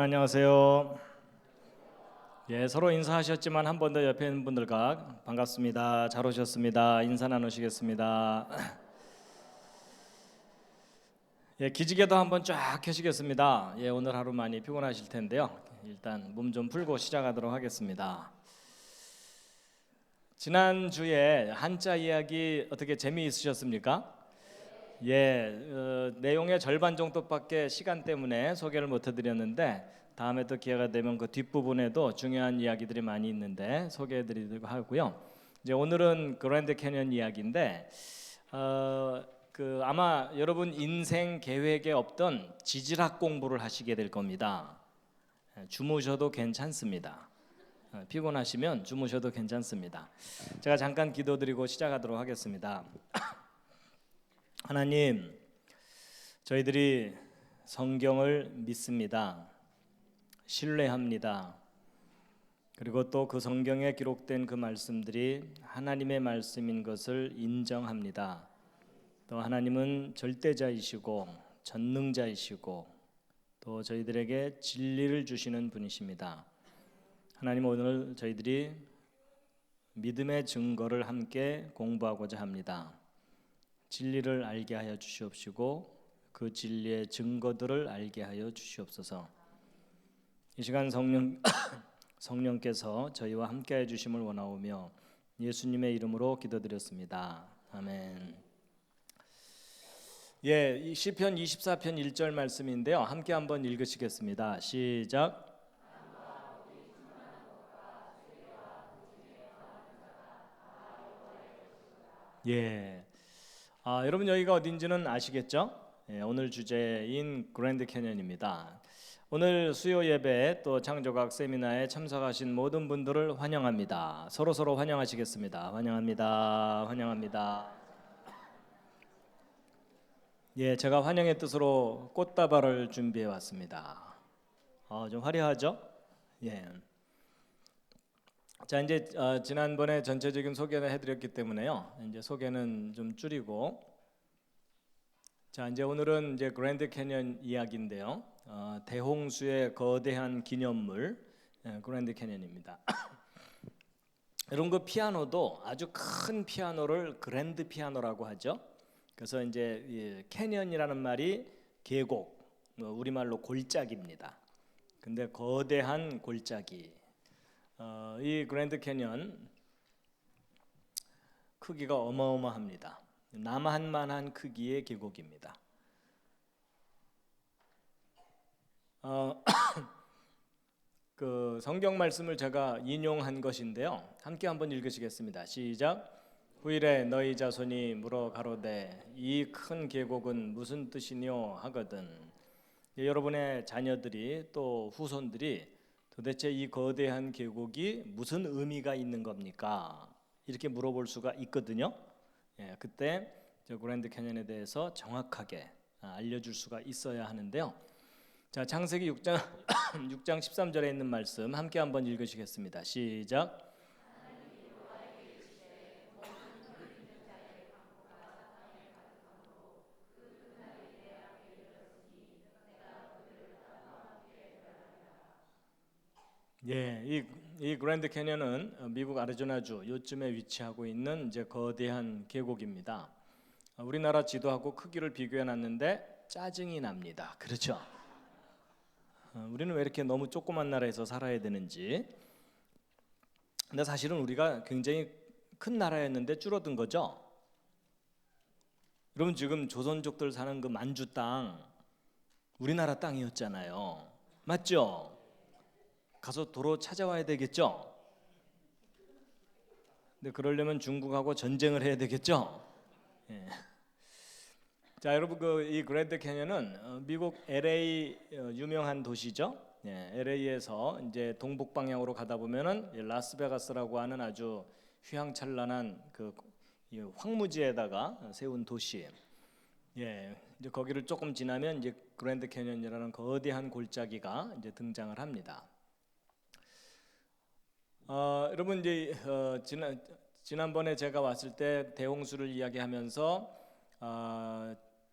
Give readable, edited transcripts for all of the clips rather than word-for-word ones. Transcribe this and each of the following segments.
안녕하세요. 예, 서로 인사하셨지만 한 번 더 옆에 있는 분들과 반갑습니다. 잘 오셨습니다. 인사 나누시겠습니다. 예, 기지개도 한번 쫙 켜시겠습니다. 예, 오늘 하루 많이 피곤하실 텐데요. 일단 몸 좀 풀고 시작하도록 하겠습니다. 지난 주에 한자 이야기 어떻게 재미있으셨습니까? 예, 내용의 절반 정도밖에 시간 때문에 소개를 못 해드렸는데 다음에 또 기회가 되면 그 뒷부분에도 중요한 이야기들이 많이 있는데 소개해드리려고 하고요. 이제 오늘은 그랜드 캐년 이야기인데 아마 여러분 인생 계획에 없던 지질학 공부를 하시게 될 겁니다. 주무셔도 괜찮습니다. 피곤하시면 주무셔도 괜찮습니다. 제가 잠깐 기도드리고 시작하도록 하겠습니다. 하나님, 저희들이 성경을 믿습니다. 신뢰합니다. 그리고 또 그 성경에 기록된 그 말씀들이 하나님의 말씀인 것을 인정합니다. 또 하나님은 절대자이시고 전능자이시고 또 저희들에게 진리를 주시는 분이십니다. 하나님, 오늘 저희들이 믿음의 증거를 함께 공부하고자 합니다. 진리를 알게 하여 주시옵시고 그 진리의 증거들을 알게 하여 주시옵소서. 이 시간 성령께서 저희와 함께해 주심을 원하오며 예수님의 이름으로 기도드렸습니다. 아멘. 예, 이 시편 24편 1절 말씀인데요. 함께 한번 읽으시겠습니다. 시작. 예. 여러분 여기가 어딘지는 아시겠죠? 예, 오늘 주제인 그랜드 캐년입니다. 오늘 수요 예배 또 창조각 세미나에 참석하신 모든 분들을 환영합니다. 서로 환영하시겠습니다. 환영합니다. 환영합니다. 예, 제가 환영의 뜻으로 꽃다발을 준비해 왔습니다. 좀 화려하죠? 예. 자, 이제 지난번에 전체적인 소개를 해드렸기 때문에요. 이제 소개는 좀 줄이고, 자, 이제 오늘은 이제 그랜드 캐년 이야기인데요. 대홍수의 거대한 기념물, 그랜드 캐년입니다. 여러분 그 피아노도 아주 큰 피아노를 그랜드 피아노라고 하죠. 그래서 이제 캐년이라는 말이 계곡, 우리말로 골짜기입니다. 근데 거대한 골짜기. 이 그랜드 캐년 크기가 어마어마합니다. 남한만한 크기의 계곡입니다. 그 성경 말씀을 제가 인용한 것인데요. 함께 한번 읽으시겠습니다. 시작. 후일에 너희 자손이 물어 가로되 이 큰 계곡은 무슨 뜻이뇨 하거든. 여러분의 자녀들이 또 후손들이 도대체 이 거대한 계곡이 무슨 의미가 있는 겁니까? 이렇게 물어볼 수가 있거든요. 예, 그때 그랜드 캐년에 대해서 정확하게 알려줄 수가 있어야 하는데요. 자, 창세기 6장 6장 13절에 있는 말씀 함께 한번 읽으시겠습니다. 시작. 예, 이 그랜드 캐년은 미국 아리조나주 요쯤에 위치하고 있는 이제 거대한 계곡입니다. 우리나라 지도하고 크기를 비교해 놨는데 짜증이 납니다. 그렇죠? 우리는 왜 이렇게 너무 조그만 나라에서 살아야 되는지. 근데 사실은 우리가 굉장히 큰 나라였는데 줄어든 거죠. 여러분 지금 조선족들 사는 그 만주 땅 우리나라 땅이었잖아요. 맞죠? 가서 도로 찾아와야 되겠죠. 근데 그러려면 중국하고 전쟁을 해야 되겠죠. 예. 자, 여러분 이 그랜드 캐년은 미국 LA 유명한 도시죠. 예, LA에서 이제 동북 방향으로 가다 보면은 라스베가스라고 하는 아주 휘황찬란한 그 황무지에다가 세운 도시. 예, 이제 거기를 조금 지나면 이제 그랜드 캐년이라는 거대한 골짜기가 이제 등장을 합니다. 여러분 이제 지난번에 제가 왔을 때 대홍수를 이야기하면서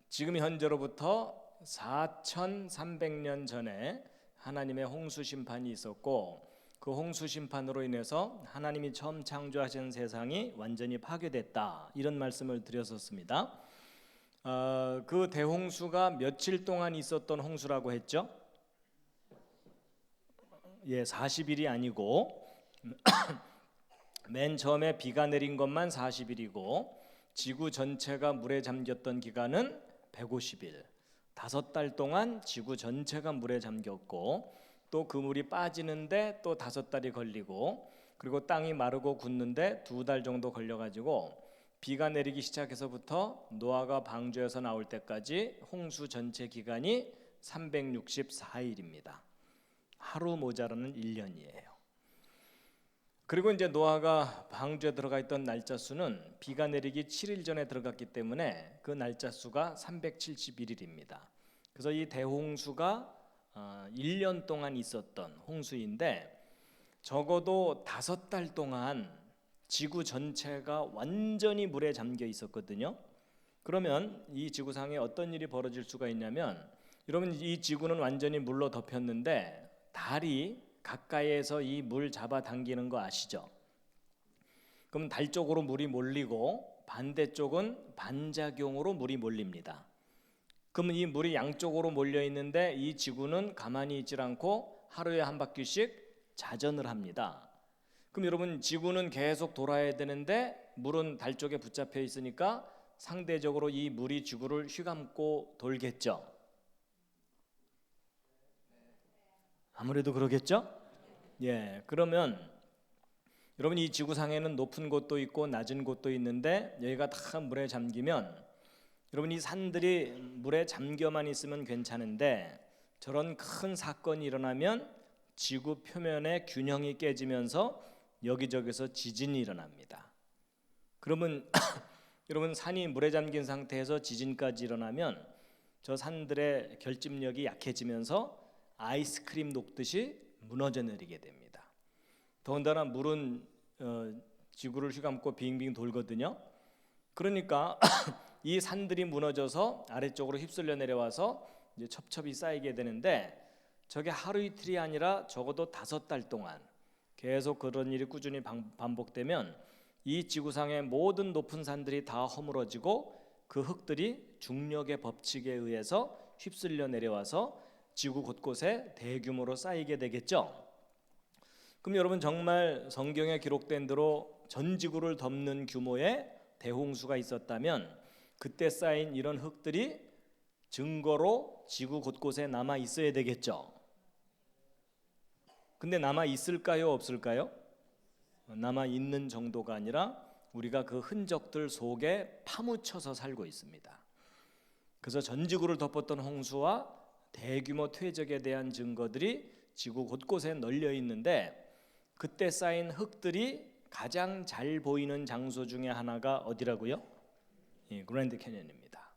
지금 현재로부터 4,300년 전에 하나님의 홍수 심판이 있었고, 그 홍수 심판으로 인해서 하나님이 처음 창조하신 세상이 완전히 파괴됐다, 이런 말씀을 드렸었습니다. 그 대홍수가 며칠 동안 있었던 홍수라고 했죠? 40일이 아니고 맨 처음에 비가 내린 것만 40일이고 지구 전체가 물에 잠겼던 기간은 150일, 5달 동안 지구 전체가 물에 잠겼고, 또 그 물이 빠지는데 또 5달이 걸리고, 그리고 땅이 마르고 굳는데 2달 정도 걸려가지고 비가 내리기 시작해서부터 노아가 방주에서 나올 때까지 홍수 전체 기간이 364일입니다. 하루 모자라는 1년이에요. 그리고 이제 노아가 방주에 들어가 있던 날짜 수는 비가 내리기 7일 전에 들어갔기 때문에 그 날짜 수가 371일입니다. 그래서 이 대홍수가 1년 동안 있었던 홍수인데, 적어도 5달 동안 지구 전체가 완전히 물에 잠겨 있었거든요. 그러면 이 지구상에 어떤 일이 벌어질 수가 있냐면, 여러분, 이 지구는 완전히 물로 덮였는데 달이 가까이에서 이 물 잡아당기는 거 아시죠? 그럼 달 쪽으로 물이 몰리고 반대쪽은 반작용으로 물이 몰립니다. 그러면 이 물이 양쪽으로 몰려 있는데 이 지구는 가만히 있질 않고 하루에 한 바퀴씩 자전을 합니다. 그럼 여러분, 지구는 계속 돌아야 되는데 물은 달 쪽에 붙잡혀 있으니까 상대적으로 이 물이 지구를 휘감고 돌겠죠. 아무래도 그러겠죠? 그러면 여러분, 이 지구상에는 높은 곳도 있고 낮은 곳도 있는데 여기가 다 물에 잠기면, 여러분, 이 산들이 물에 잠겨만 있으면 괜찮은데 저런 큰 사건이 일어나면 지구 표면의 균형이 깨지면서 여기저기서 지진이 일어납니다. 그러면 여러분, 산이 물에 잠긴 상태에서 지진까지 일어나면 저 산들의 결집력이 약해지면서 아이스크림 녹듯이 무너져 내리게 됩니다. 더군다나 물은 지구를 휘감고 빙빙 돌거든요. 그러니까 이 산들이 무너져서 아래쪽으로 휩쓸려 내려와서 이제 첩첩이 쌓이게 되는데, 저게 하루 이틀이 아니라 적어도 5달 동안 계속 그런 일이 꾸준히 반복되면 이 지구상의 모든 높은 산들이 다 허물어지고 그 흙들이 중력의 법칙에 의해서 휩쓸려 내려와서 지구 곳곳에 대규모로 쌓이게 되겠죠. 그럼 여러분, 정말 성경에 기록된 대로 전 지구를 덮는 규모의 대홍수가 있었다면 그때 쌓인 이런 흙들이 증거로 지구 곳곳에 남아 있어야 되겠죠. 근데 남아 있을까요, 없을까요? 남아 있는 정도가 아니라 우리가 그 흔적들 속에 파묻혀서 살고 있습니다. 그래서 전 지구를 덮었던 홍수와 대규모 퇴적에 대한 증거들이 지구 곳곳에 널려 있는데, 그때 쌓인 흙들이 가장 잘 보이는 장소 중에 하나가 어디라고요? 그랜드 캐년입니다.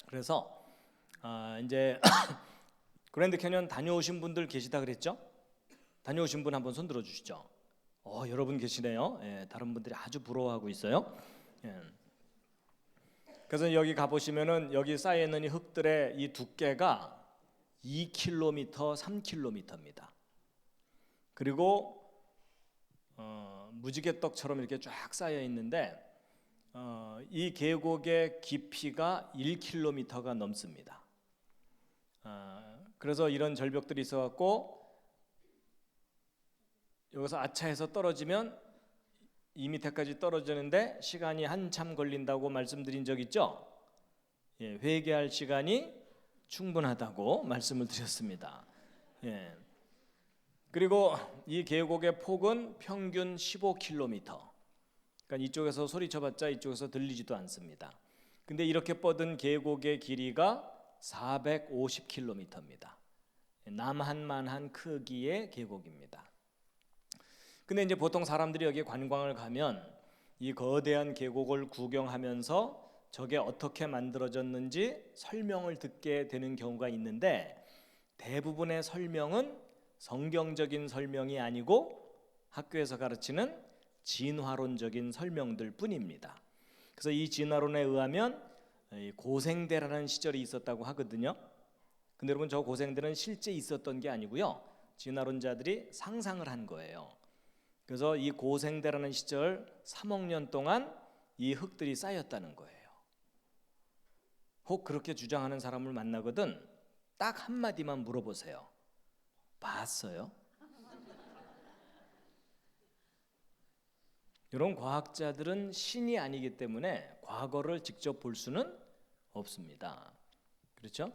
그래서 이제 그랜드 캐년 다녀오신 분들 계시다 그랬죠? 다녀오신 분 한번 손 들어 주시죠. 여러분 계시네요. 다른 분들이 아주 부러워하고 있어요. 그래서 여기 가보시면은 여기 쌓여 있는 이 흙들의 이 두께가 2km, 3km입니다. 그리고 무지개떡처럼 이렇게 쫙 쌓여 있는데 이 계곡의 깊이가 1km가 넘습니다. 그래서 이런 절벽들이 있어갖고 여기서 아차해서 떨어지면 이 밑에까지 떨어지는데 시간이 한참 걸린다고 말씀드린 적 있죠? 회개할 시간이 충분하다고 말씀을 드렸습니다. 그리고 이 계곡의 폭은 평균 15km. 그러니까 이쪽에서 소리쳐봤자 이쪽에서 들리지도 않습니다. 근데 이렇게 뻗은 계곡의 길이가 450km입니다. 남한만한 크기의 계곡입니다. 근데 이제 보통 사람들이 여기 관광을 가면 이 거대한 계곡을 구경하면서 저게 어떻게 만들어졌는지 설명을 듣게 되는 경우가 있는데, 대부분의 설명은 성경적인 설명이 아니고 학교에서 가르치는 진화론적인 설명들 뿐입니다. 그래서 이 진화론에 의하면 고생대라는 시절이 있었다고 하거든요. 근데 여러분 저 고생들은 실제 있었던 게 아니고요. 진화론자들이 상상을 한 거예요. 그래서 이 고생대라는 시절 3억 년 동안 이 흙들이 쌓였다는 거예요. 혹 그렇게 주장하는 사람을 만나거든 딱 한마디만 물어보세요. 봤어요? 이런 과학자들은 신이 아니기 때문에 과거를 직접 볼 수는 없습니다. 그렇죠?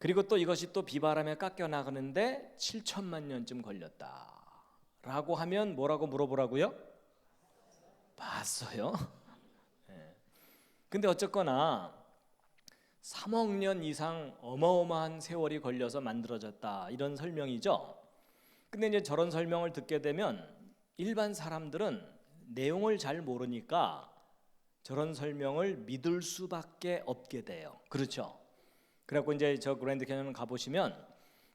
그리고 또 이것이 또 비바람에 깎여 나가는데 7천만 년쯤 걸렸다라고 하면 뭐라고 물어보라고요? 봤어요? 네. 근데 어쨌거나 3억 년 이상 어마어마한 세월이 걸려서 만들어졌다 이런 설명이죠. 근데 이제 저런 설명을 듣게 되면 일반 사람들은 내용을 잘 모르니까 저런 설명을 믿을 수밖에 없게 돼요. 그렇죠? 그래갖고 이제 저 그랜드 캐니언 가보시면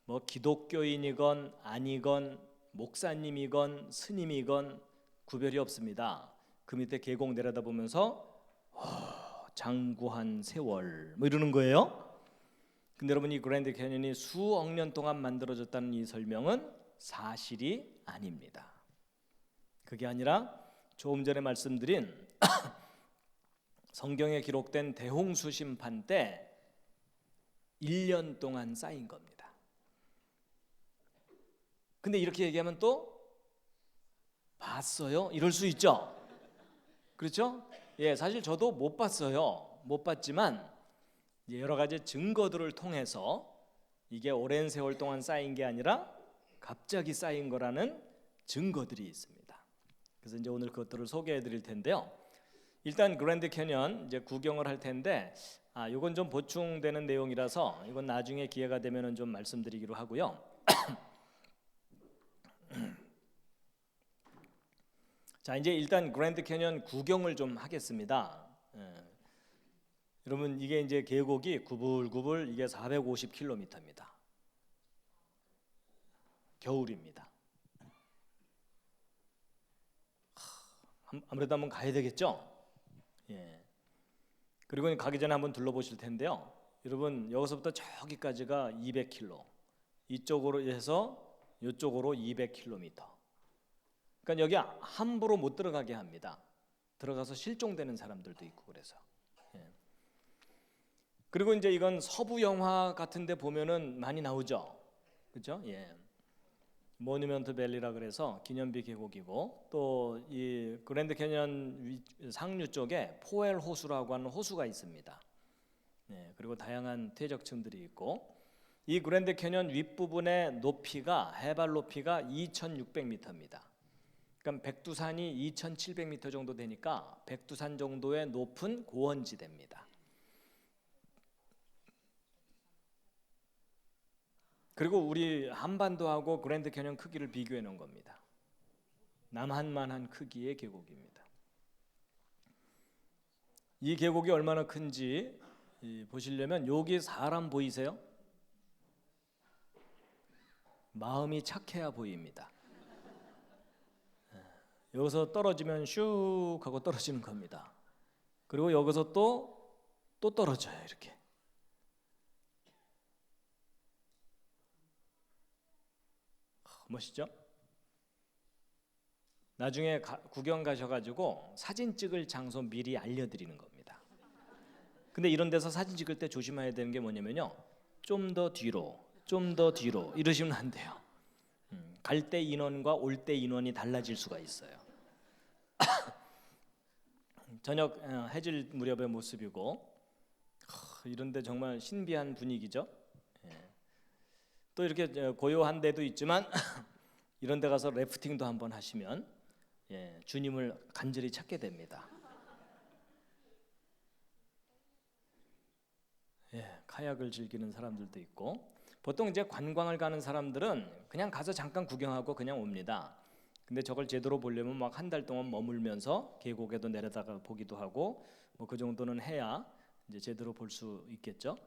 뭐 기독교인이건 아니건 목사님이건 스님이건 구별이 없습니다. 그 밑에 계곡 내려다보면서 장구한 세월 뭐 이러는 거예요. 근데 여러분 이 그랜드 캐니언이 수억 년 동안 만들어졌다는 이 설명은 사실이 아닙니다. 그게 아니라 조금 전에 말씀드린 성경에 기록된 대홍수 심판 때 1년 동안 쌓인 겁니다. 근데 이렇게 얘기하면 또 봤어요? 이럴 수 있죠. 그렇죠? 예, 사실 저도 못 봤어요. 못 봤지만 여러 가지 증거들을 통해서 이게 오랜 세월 동안 쌓인 게 아니라 갑자기 쌓인 거라는 증거들이 있습니다. 그래서 이제 오늘 그것들을 소개해 드릴 텐데요. 일단 그랜드 캐니언 이제 구경을 할 텐데 이건 좀 보충되는 내용이라서 이건 나중에 기회가 되면은 좀 말씀드리기로 하고요. 자, 이제 일단 그랜드 캐니언 구경을 좀 하겠습니다. 여러분 이게 이제 계곡이 구불구불 이게 450km입니다. 겨울입니다. 아무래도 한번 가야 되겠죠? 예. 그리고 가기 전에 한번 둘러보실 텐데요. 여러분 여기서부터 저기까지가 200km, 이쪽으로 해서 이쪽으로 200km. 그러니까 여기 함부로 못 들어가게 합니다. 들어가서 실종되는 사람들도 있고 그래서. 예. 그리고 이제 이건 서부 영화 같은데 보면은 많이 나오죠, 그렇죠? 예. 모뉴먼트 밸리라 그래서 기념비 계곡이고 또 이 그랜드 캐니언 상류 쪽에 포엘 호수라고 하는 호수가 있습니다. 네, 그리고 다양한 퇴적층들이 있고 이 그랜드 캐니언 윗부분의 높이가 해발 높이가 2,600m입니다. 그러니까 백두산이 2,700m 정도 되니까 백두산 정도의 높은 고원지대입니다. 그리고 우리 한반도하고 그랜드 캐니언 크기를 비교해 놓은 겁니다. 남한만한 크기의 계곡입니다. 이 계곡이 얼마나 큰지 보시려면 여기 사람 보이세요? 마음이 착해야 보입니다. 여기서 떨어지면 슉 하고 떨어지는 겁니다. 그리고 여기서 또 떨어져요. 이렇게. 멋있죠? 나중에 구경 가셔가지고 사진 찍을 장소 미리 알려드리는 겁니다. 근데 이런 데서 사진 찍을 때 조심해야 되는 게 뭐냐면요, 좀 더 뒤로 이러시면 안 돼요. 갈 때 인원과 올 때 인원이 달라질 수가 있어요. 저녁 해질 무렵의 모습이고 이런데 정말 신비한 분위기죠. 또 이렇게 고요한 데도 있지만 이런 데 가서 래프팅도 한번 하시면 주님을 간절히 찾게 됩니다. 카약을 즐기는 사람들도 있고 보통 이제 관광을 가는 사람들은 그냥 가서 잠깐 구경하고 그냥 옵니다. 근데 저걸 제대로 보려면 막 한 달 동안 머물면서 계곡에도 내려다가 보기도 하고 뭐 그 정도는 해야 이제 제대로 볼 수 있겠죠.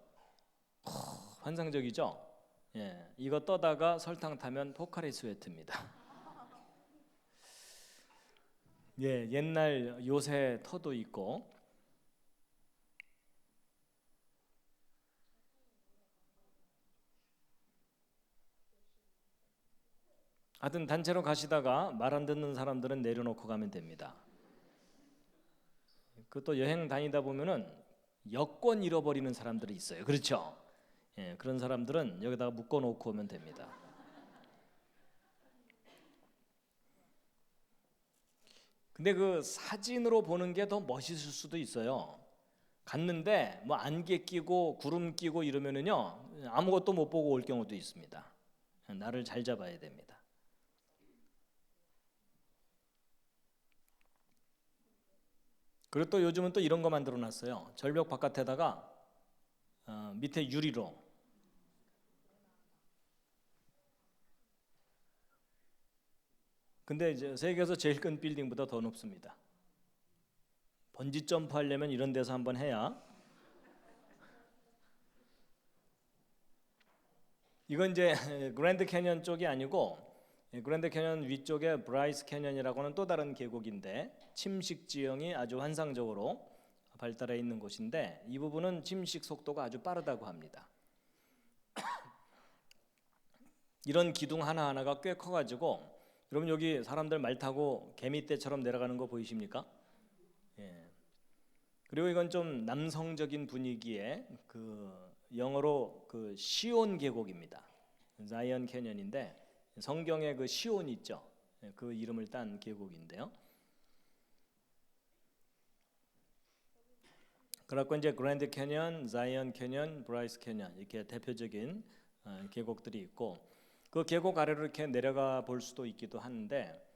환상적이죠. 이거 떠다가 설탕 타면 포카리 스웨트입니다. 옛날 요새 터도 있고 하여튼 단체로 가시다가 말 안 듣는 사람들은 내려놓고 가면 됩니다. 그것도 여행 다니다 보면은 여권 잃어버리는 사람들이 있어요. 그렇죠? 예, 그런 사람들은 여기다가 묶어놓고 오면 됩니다. 근데 그 사진으로 보는 게 더 멋있을 수도 있어요. 갔는데 뭐 안개 끼고 구름 끼고 이러면은요 아무것도 못 보고 올 경우도 있습니다. 나를 잘 잡아야 됩니다. 그리고 또 요즘은 또 이런 거 만들어 놨어요. 절벽 바깥에다가 밑에 유리로. 근데 이제 세계에서 제일 큰 빌딩보다 더 높습니다. 번지 점프 하려면 이런 데서 한번 해야. 이건 이제 그랜드 캐년 쪽이 아니고 그랜드 캐년 위쪽에 브라이스 캐년이라고는 또 다른 계곡인데 침식 지형이 아주 환상적으로 발달해 있는 곳인데 이 부분은 침식 속도가 아주 빠르다고 합니다. 이런 기둥 하나하나가 꽤 커가지고 여러분 여기 사람들 말 타고 개미떼처럼 내려가는 거 보이십니까? 예. 그리고 이건 좀 남성적인 분위기의 그 영어로 그 시온 계곡입니다. 자이언 캐년인데 성경에 그 시온 있죠. 그 이름을 딴 계곡인데요. 그래갖고 이제 그랜드 캐년, 자이언 캐년, 브라이스 캐년 이렇게 대표적인 계곡들이 있고 그 계곡 아래로 이렇게 내려가 볼 수도 있기도 하는데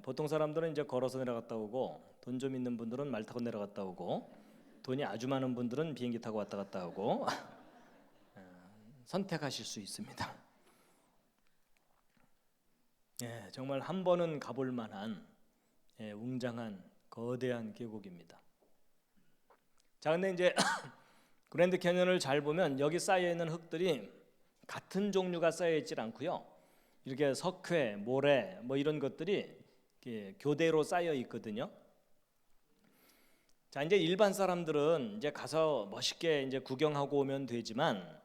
보통 사람들은 이제 걸어서 내려갔다 오고 돈 좀 있는 분들은 말 타고 내려갔다 오고 돈이 아주 많은 분들은 비행기 타고 왔다 갔다 오고 선택하실 수 있습니다. 예, 정말 한 번은 가볼 만한 웅장한 거대한 계곡입니다. 자, 근데 이제 그랜드 캐년을 잘 보면 여기 쌓여 있는 흙들이 같은 종류가 쌓여 있질 않고요. 이렇게 석회, 모래 뭐 이런 것들이 교대로 쌓여 있거든요. 자, 이제 일반 사람들은 이제 가서 멋있게 이제 구경하고 오면 되지만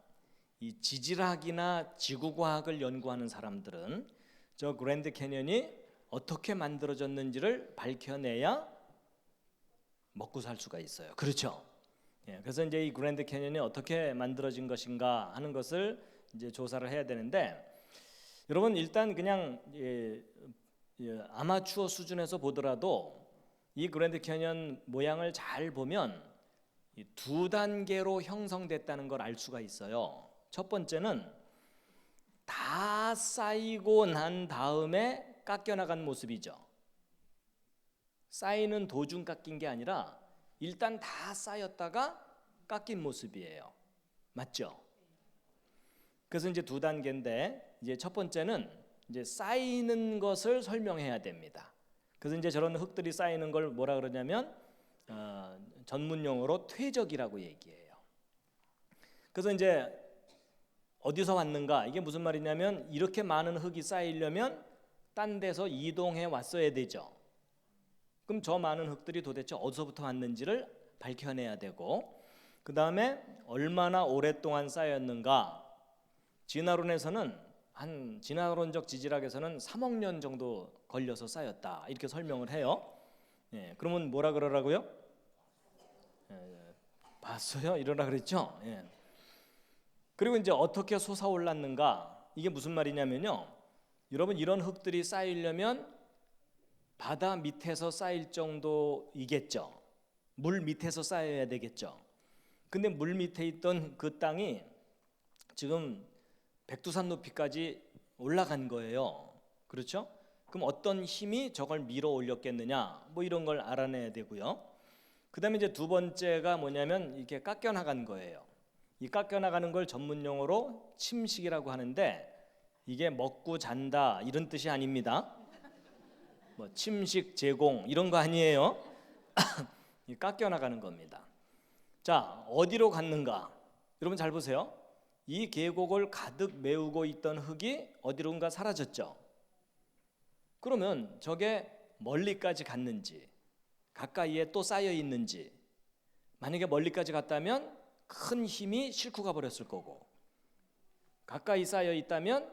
이 지질학이나 지구과학을 연구하는 사람들은 저 그랜드 캐년이 어떻게 만들어졌는지를 밝혀내야 먹고 살 수가 있어요. 그렇죠? 예, 그래서 이제 이 그랜드 캐년이 어떻게 만들어진 것인가 하는 것을 이제 조사를 해야 되는데 여러분 일단 그냥 아마추어 수준에서 보더라도 이 그랜드 캐년 모양을 잘 보면 이 두 단계로 형성됐다는 걸 알 수가 있어요. 첫 번째는 다 쌓이고 난 다음에 깎여나간 모습이죠. 쌓이는 도중 깎인 게 아니라 일단 다 쌓였다가 깎인 모습이에요. 맞죠? 그래서 이제 두 단계인데 이제 첫 번째는 이제 쌓이는 것을 설명해야 됩니다. 그래서 이제 저런 흙들이 쌓이는 걸 뭐라 그러냐면 전문 용어로 퇴적이라고 얘기해요. 그래서 이제 어디서 왔는가 이게 무슨 말이냐면 이렇게 많은 흙이 쌓이려면 딴 데서 이동해 왔어야 되죠. 그럼 저 많은 흙들이 도대체 어디서부터 왔는지를 밝혀내야 되고 그 다음에 얼마나 오랫동안 쌓였는가. 진화론적 지질학에서는 3억 년 정도 걸려서 쌓였다 이렇게 설명을 해요. 예, 그러면 뭐라 그러라고요? 봤어요? 이러라 그랬죠. 예. 그리고 이제 어떻게 솟아올랐는가 이게 무슨 말이냐면요. 여러분 이런 흙들이 쌓이려면 바다 밑에서 쌓일 정도이겠죠. 물 밑에서 쌓여야 되겠죠. 근데 물 밑에 있던 그 땅이 지금 백두산 높이까지 올라간 거예요. 그렇죠? 그럼 어떤 힘이 저걸 밀어 올렸겠느냐 뭐 이런 걸 알아내야 되고요. 그 다음에 이제 두 번째가 뭐냐면 이렇게 깎여 나간 거예요. 이 깎여 나가는 걸 전문 용어로 침식이라고 하는데 이게 먹고 잔다 이런 뜻이 아닙니다. 뭐 침식 제공 이런 거 아니에요. 이 깎여 나가는 겁니다. 자, 어디로 갔는가? 여러분 잘 보세요. 이 계곡을 가득 메우고 있던 흙이 어디론가 사라졌죠. 그러면 저게 멀리까지 갔는지 가까이에 또 쌓여 있는지 만약에 멀리까지 갔다면 큰 힘이 싣고 가버렸을 거고 가까이 쌓여 있다면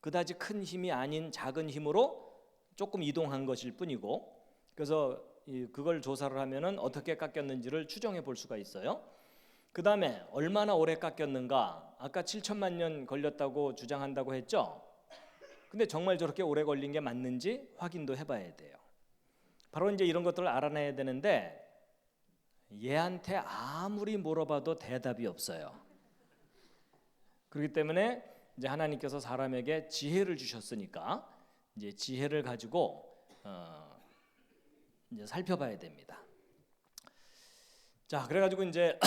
그다지 큰 힘이 아닌 작은 힘으로 조금 이동한 것일 뿐이고, 그래서 그걸 조사를 하면은 어떻게 깎였는지를 추정해 볼 수가 있어요. 그 다음에 얼마나 오래 깎였는가? 아까 7천만 년 걸렸다고 주장한다고 했죠. 근데 정말 저렇게 오래 걸린 게 맞는지 확인도 해봐야 돼요. 바로 이제 이런 것들을 알아내야 되는데 얘한테 아무리 물어봐도 대답이 없어요. 그렇기 때문에 이제 하나님께서 사람에게 지혜를 주셨으니까 이제 지혜를 가지고 이제 살펴봐야 됩니다. 자, 그래가지고 이제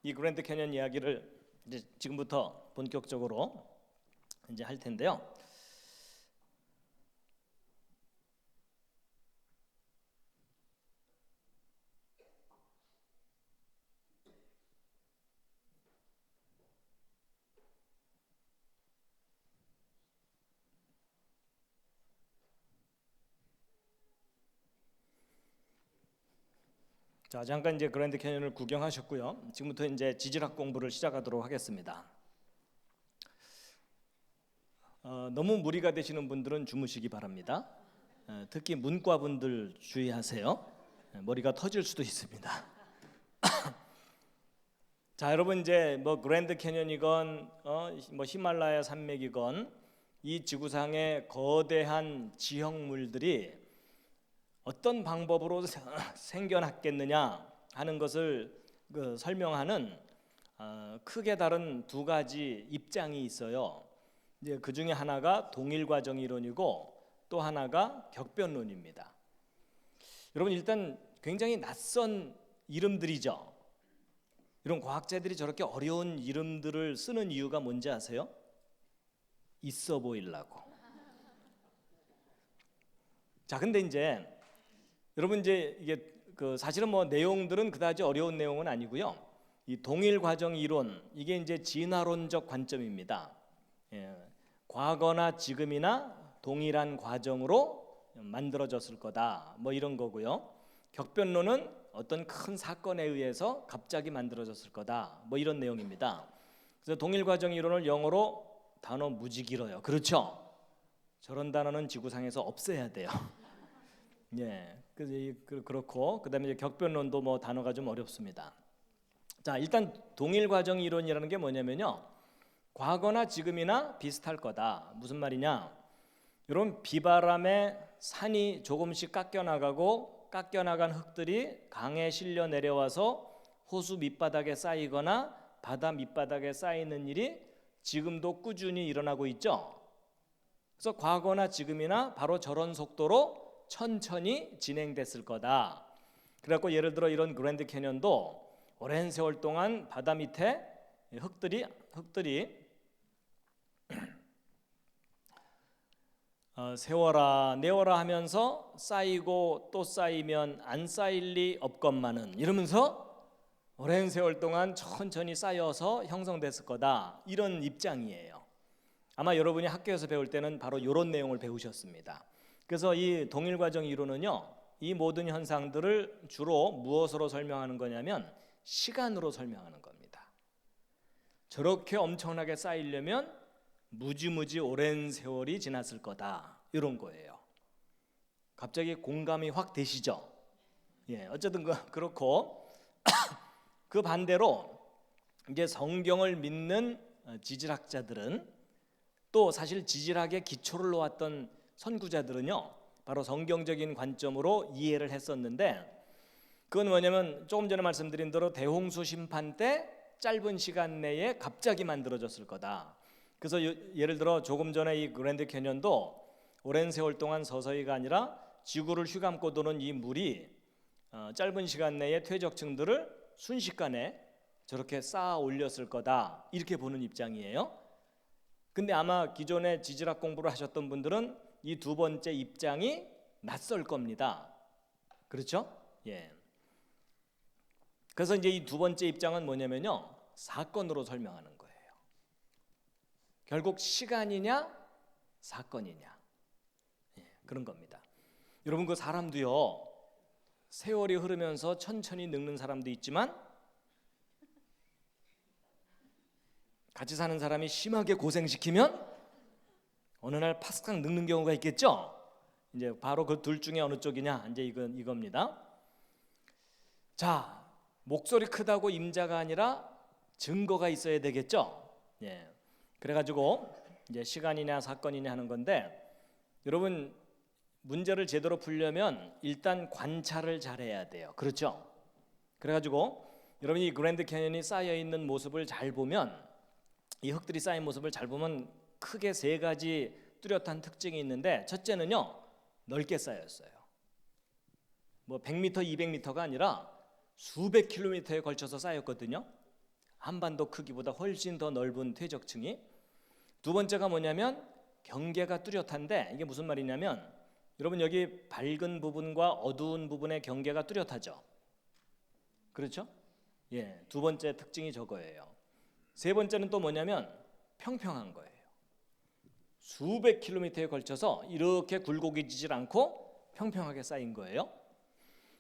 이 그랜드 캐년 이야기를 이제 지금부터 본격적으로 이제 할 텐데요. 자, 잠깐 이제 그랜드 캐년을 구경하셨고요. 지금부터 이제 지질학 공부를 시작하도록 하겠습니다. 너무 무리가 되시는 분들은 주무시기 바랍니다. 특히 문과분들 주의하세요. 머리가 터질 수도 있습니다. 자, 여러분 이제 뭐 그랜드 캐년이건 뭐 히말라야 산맥이건 이 지구상의 거대한 지형물들이 어떤 방법으로 생겨났겠느냐 하는 것을 설명하는 크게 다른 두 가지 입장이 있어요. 이제 그 중에 하나가 동일과정 이론이고 또 하나가 격변론입니다. 여러분 일단 굉장히 낯선 이름들이죠. 이런 과학자들이 저렇게 어려운 이름들을 쓰는 이유가 뭔지 아세요? 있어 보이려고. 자, 근데 이제 여러분 이제 이게 사실은 뭐 내용들은 그다지 어려운 내용은 아니고요. 이 동일과정 이론 이게 이제 진화론적 관점입니다. 과거나 지금이나 동일한 과정으로 만들어졌을 거다. 뭐 이런 거고요. 격변론은 어떤 큰 사건에 의해서 갑자기 만들어졌을 거다. 뭐 이런 내용입니다. 그래서 동일과정 이론을 영어로 단어 무지 길어요. 그렇죠? 저런 단어는 지구상에서 없애야 돼요. 예, 그렇고 그다음에 이제 격변론도 뭐 단어가 좀 어렵습니다. 자, 일단 동일과정 이론이라는 게 뭐냐면요. 과거나 지금이나 비슷할 거다. 무슨 말이냐? 이런 비바람에 산이 조금씩 깎여나간 흙들이 강에 실려 내려와서 호수 밑바닥에 쌓이거나 바다 밑바닥에 쌓이는 일이 지금도 꾸준히 일어나고 있죠. 그래서 과거나 지금이나 바로 저런 속도로 천천히 진행됐을 거다. 그래갖고 예를 들어 이런 그랜드 캐년도 오랜 세월 동안 바다 밑에 흙들이 세워라 내워라 하면서 쌓이고 또 쌓이면 안 쌓일 리 없건만은 이러면서 오랜 세월 동안 천천히 쌓여서 형성됐을 거다. 이런 입장이에요. 아마 여러분이 학교에서 배울 때는 바로 이런 내용을 배우셨습니다. 그래서 이 동일과정 이론은요, 이 모든 현상들을 주로 무엇으로 설명하는 거냐면 시간으로 설명하는 겁니다. 저렇게 엄청나게 쌓이려면 무지무지 오랜 세월이 지났을 거다. 이런 거예요. 갑자기 공감이 확 되시죠? 예, 어쨌든 그렇고 그 반대로 이제 성경을 믿는 지질학자들은 또 사실 지질학의 기초를 놓았던 선구자들은요, 바로 성경적인 관점으로 이해를 했었는데 그건 뭐냐면 조금 전에 말씀드린 대로 대홍수 심판 때 짧은 시간 내에 갑자기 만들어졌을 거다. 그래서 예를 들어 조금 전에 이 그랜드 캐년도 오랜 세월 동안 서서히가 아니라 지구를 휘감고 도는 이 물이 짧은 시간 내에 퇴적층들을 순식간에 저렇게 쌓아 올렸을 거다. 이렇게 보는 입장이에요. 근데 아마 기존에 지질학 공부를 하셨던 분들은 이 두 번째 입장이 낯설 겁니다. 그렇죠? 예. 그래서 이제 이 두 번째 입장은 뭐냐면요, 사건으로 설명하는 거예요. 결국 시간이냐 사건이냐, 예, 그런 겁니다. 여러분 그 사람도요, 세월이 흐르면서 천천히 늙는 사람도 있지만 같이 사는 사람이 심하게 고생시키면 어느 날 파스강 늙는 경우가 있겠죠. 이제 바로 그 둘 중에 어느 쪽이냐, 이제 이겁니다. 자, 목소리 크다고 임자가 아니라 증거가 있어야 되겠죠. 예. 그래가지고 이제 시간이냐 사건이냐 하는 건데, 여러분 문제를 제대로 풀려면 일단 관찰을 잘해야 돼요. 그렇죠? 그래가지고 여러분이 이 그랜드 캐년이 쌓여 있는 모습을 잘 보면, 이 흙들이 쌓인 모습을 잘 보면 크게 세 가지 뚜렷한 특징이 있는데, 첫째는요, 넓게 쌓였어요. 뭐 100m, 200m가 아니라 수백 킬로미터에 걸쳐서 쌓였거든요. 한반도 크기보다 훨씬 더 넓은 퇴적층이. 두 번째가 뭐냐면 경계가 뚜렷한데, 이게 무슨 말이냐면 여러분 여기 밝은 부분과 어두운 부분의 경계가 뚜렷하죠. 그렇죠? 예, 두 번째 특징이 저거예요. 세 번째는 또 뭐냐면 평평한 거예요. 수백 킬로미터에 걸쳐서 이렇게 굴곡이지질 않고 평평하게 쌓인 거예요.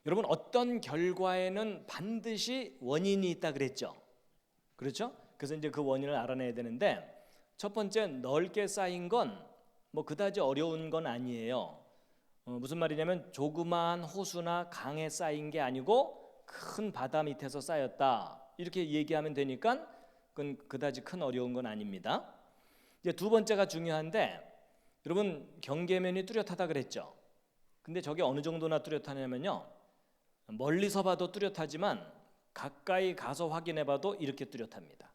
여러분 어떤 결과에는 반드시 원인이 있다 그랬죠. 그렇죠? 그래서 이제 그 원인을 알아내야 되는데, 첫 번째, 넓게 쌓인 건 뭐 그다지 어려운 건 아니에요. 무슨 말이냐면 조그마한 호수나 강에 쌓인 게 아니고 큰 바다 밑에서 쌓였다, 이렇게 얘기하면 되니까 그건 그다지 큰 어려운 건 아닙니다. 이제 두 번째가 중요한데, 여러분 경계면이 뚜렷하다 그랬죠. 근데 저게 어느 정도나 뚜렷하냐면요, 멀리서 봐도 뚜렷하지만 가까이 가서 확인해 봐도 이렇게 뚜렷합니다.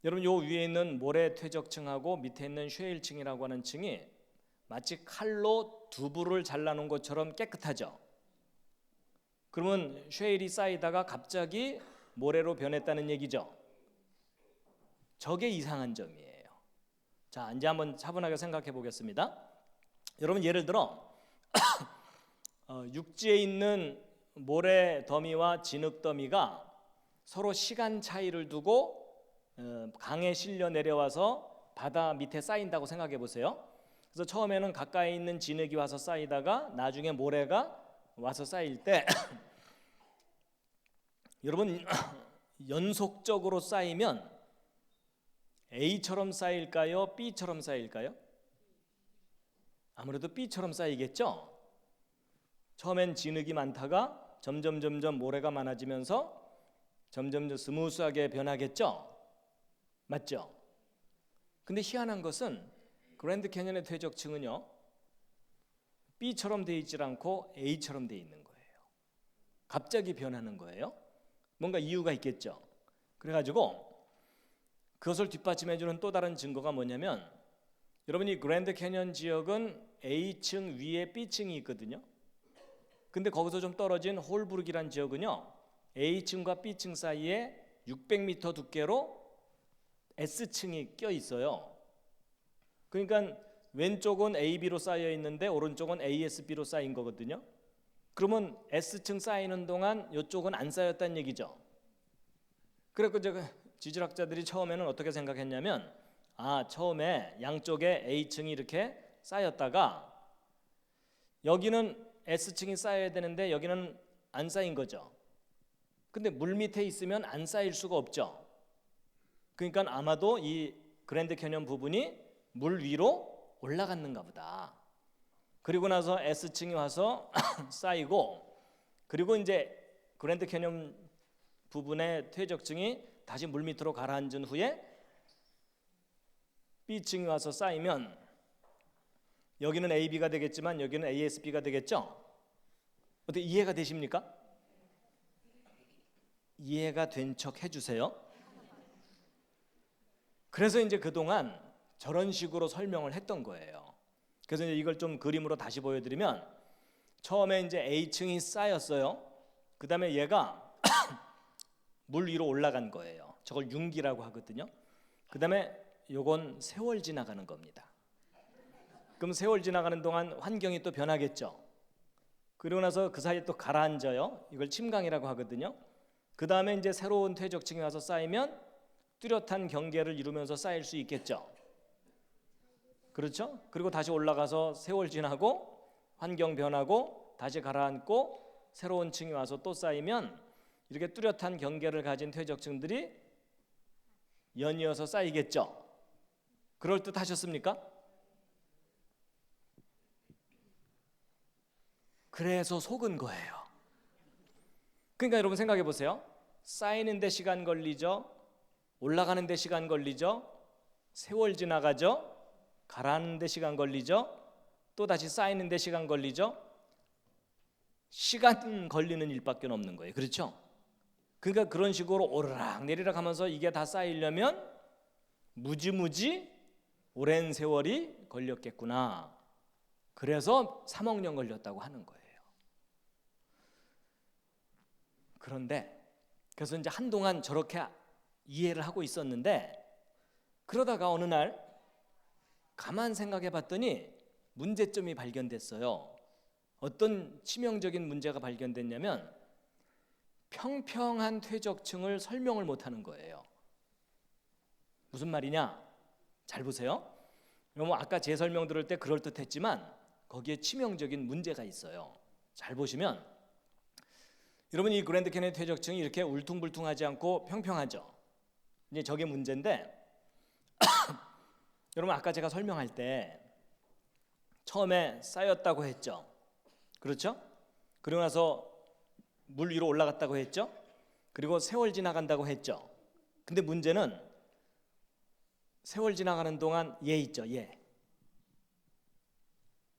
여러분 요 위에 있는 모래 퇴적층하고 밑에 있는 쉐일층이라고 하는 층이 마치 칼로 두부를 잘라놓은 것처럼 깨끗하죠. 그러면 쉐일이 쌓이다가 갑자기 모래로 변했다는 얘기죠. 저게 이상한 점이에요. 자, 이제 한번 차분하게 생각해 보겠습니다. 여러분 예를 들어 육지에 있는 모래 더미와 진흙 더미가 서로 시간 차이를 두고 강에 실려 내려와서 바다 밑에 쌓인다고 생각해 보세요. 그래서 처음에는 가까이 있는 진흙이 와서 쌓이다가 나중에 모래가 와서 쌓일 때 여러분 연속적으로 쌓이면 A처럼 쌓일까요? B처럼 쌓일까요? 아무래도 B처럼 쌓이겠죠. 처음엔 진흙이 많다가 점점 모래가 많아지면서 점점 스무스하게 변하겠죠. 맞죠? 근데 희한한 것은 그랜드 캐년의 퇴적층은요, B처럼 돼 있질 않고 A처럼 돼 있는 거예요. 갑자기 변하는 거예요. 뭔가 이유가 있겠죠. 그래가지고 그것을 뒷받침해 주는 또 다른 증거가 뭐냐면, 여러분이 그랜드 캐년 지역은 A층 위에 B층이 있거든요. 근데 거기서 좀 떨어진 홀브룩이라는 지역은요, A층과 B층 사이에 600m 두께로 S층이 껴 있어요. 그러니까 왼쪽은 AB로 쌓여 있는데 오른쪽은 ASB로 쌓인 거거든요. 그러면 S층 쌓이는 동안 이쪽은 안 쌓였다는 얘기죠. 그래서 제가 지질학자들이 처음에는 어떻게 생각했냐면, 처음에 양쪽에 A층이 이렇게 쌓였다가 여기는 S층이 쌓여야 되는데 여기는 안 쌓인 거죠. 근데 물 밑에 있으면 안 쌓일 수가 없죠. 그러니까 아마도 이 그랜드 캐년 부분이 물 위로 올라갔는가 보다. 그리고 나서 S층이 와서 쌓이고, 그리고 이제 그랜드 캐년 부분의 퇴적층이 다시 물 밑으로 가라앉은 후에 B층이 와서 쌓이면 여기는 AB가 되겠지만 여기는 ASB가 되겠죠. 어떻게 이해가 되십니까? 이해가 된 척 해주세요. 그래서 이제 그동안 저런 식으로 설명을 했던 거예요. 그래서 이제 이걸 좀 그림으로 다시 보여드리면, 처음에 이제 A층이 쌓였어요. 그 다음에 얘가 물 위로 올라간 거예요. 저걸 융기라고 하거든요. 그 다음에 요건 세월 지나가는 겁니다. 그럼 세월 지나가는 동안 환경이 또 변하겠죠. 그리고 나서 그 사이에 또 가라앉아요. 이걸 침강이라고 하거든요. 그 다음에 이제 새로운 퇴적층이 와서 쌓이면 뚜렷한 경계를 이루면서 쌓일 수 있겠죠. 그렇죠? 그리고 다시 올라가서 세월 지나고 환경 변하고 다시 가라앉고 새로운 층이 와서 또 쌓이면 이렇게 뚜렷한 경계를 가진 퇴적층들이 연이어서 쌓이겠죠. 그럴듯하셨습니까? 그래서 속은 거예요. 그러니까 여러분 생각해 보세요. 쌓이는 데 시간 걸리죠. 올라가는 데 시간 걸리죠. 세월 지나가죠. 가라앉는 데 시간 걸리죠. 또 다시 쌓이는 데 시간 걸리죠. 시간 걸리는 일밖에 없는 거예요. 그렇죠? 그러니까 그런 식으로 오르락 내리락 하면서 이게 다 쌓이려면 무지무지 오랜 세월이 걸렸겠구나. 그래서 3억 년 걸렸다고 하는 거예요. 그런데 그래서 이제 한동안 저렇게 이해를 하고 있었는데, 그러다가 어느 날 가만 생각해 봤더니 문제점이 발견됐어요. 어떤 치명적인 문제가 발견됐냐면 평평한 퇴적층을 설명을 못하는 거예요. 무슨 말이냐? 잘 보세요. 여러분 아까 제 설명 들을 때 그럴듯했지만 거기에 치명적인 문제가 있어요. 잘 보시면 여러분 이 그랜드 캐니언 퇴적층이 이렇게 울퉁불퉁하지 않고 평평하죠. 이제 저게 문제인데 여러분 아까 제가 설명할 때 처음에 쌓였다고 했죠. 그렇죠? 그리고 나서 물 위로 올라갔다고 했죠. 그리고 세월 지나간다고 했죠. 근데 문제는 세월 지나가는 동안 얘 있죠. 얘.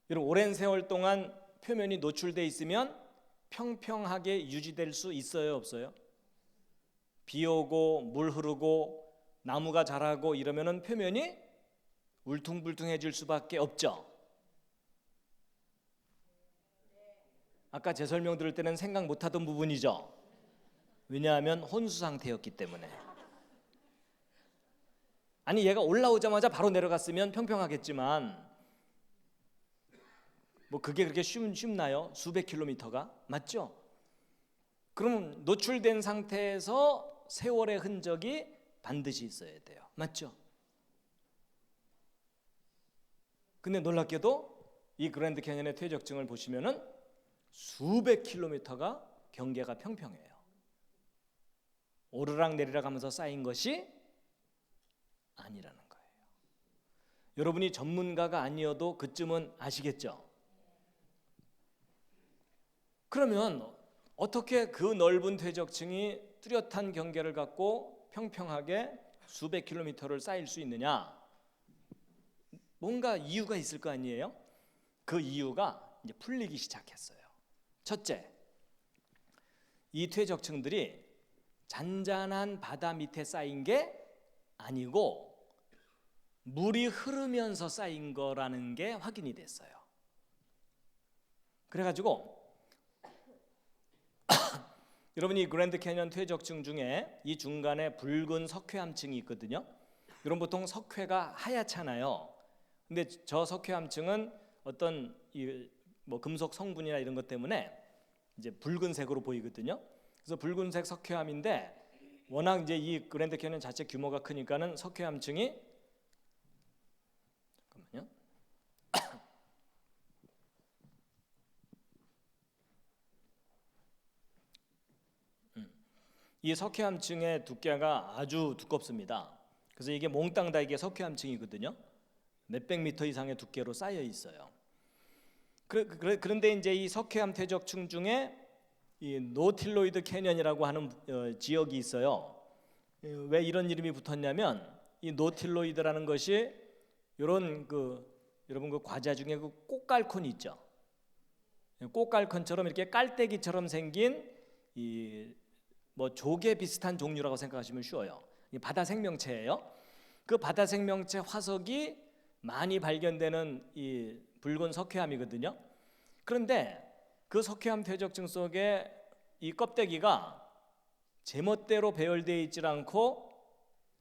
여러분 오랜 세월 동안 표면이 노출돼 있으면 평평하게 유지될 수 있어요, 없어요? 비 오고 물 흐르고 나무가 자라고 이러면은 표면이 울퉁불퉁해질 수밖에 없죠. 아까 제 설명 들을 때는 생각 못하던 부분이죠. 왜냐하면 혼수 상태였기 때문에. 아니 얘가 올라오자마자 바로 내려갔으면 평평하겠지만 뭐 그게 그렇게 쉽나요? 수백 킬로미터가? 맞죠? 그럼 노출된 상태에서 세월의 흔적이 반드시 있어야 돼요. 맞죠? 근데 놀랍게도 이 그랜드 캐니언의 퇴적층을 보시면은 수백 킬로미터가 경계가 평평해요. 오르락 내리락 하면서 쌓인 것이 아니라는 거예요. 여러분이 전문가가 아니어도 그쯤은 아시겠죠? 그러면 어떻게 그 넓은 퇴적층이 뚜렷한 경계를 갖고 평평하게 수백 킬로미터를 쌓일 수 있느냐? 뭔가 이유가 있을 거 아니에요? 그 이유가 이제 풀리기 시작했어요. 첫째, 이 퇴적층들이 잔잔한 바다 밑에 쌓인 게 아니고 물이 흐르면서 쌓인 거라는 게 확인이 됐어요. 그래가지고 여러분이 그랜드 캐니언 퇴적층 중에 이 중간에 붉은 석회암층이 있거든요. 여러분 보통 석회가 하얗잖아요. 근데 저 석회암층은 어떤 뭐 금속 성분이나 이런 것 때문에 이제 붉은색으로 보이거든요. 그래서 붉은색 석회암인데 워낙 이제 이 그랜드 캐니언 자체 규모가 크니까는 석회암층이 잠깐만요. 이 석회암층의 두께가 아주 두껍습니다. 그래서 이게 몽땅 다 이게 석회암층이거든요. 몇백 미터 이상의 두께로 쌓여 있어요. 그런데 이제 이 석회암 퇴적층 중에 이 노틸로이드 캐년이라고 하는 지역이 있어요. 왜 이런 이름이 붙었냐면 이 노틸로이드라는 것이 이런 여러분 그 과자 중에 그 꽃갈콘 있죠. 꽃갈콘처럼 이렇게 깔때기처럼 생긴 이 뭐 조개 비슷한 종류라고 생각하시면 쉬워요. 이 바다 생명체예요. 그 바다 생명체 화석이 많이 발견되는 이 붉은 석회암이거든요. 그런데 그 석회암 퇴적층 속에 이 껍데기가 제멋대로 배열되어 있지 않고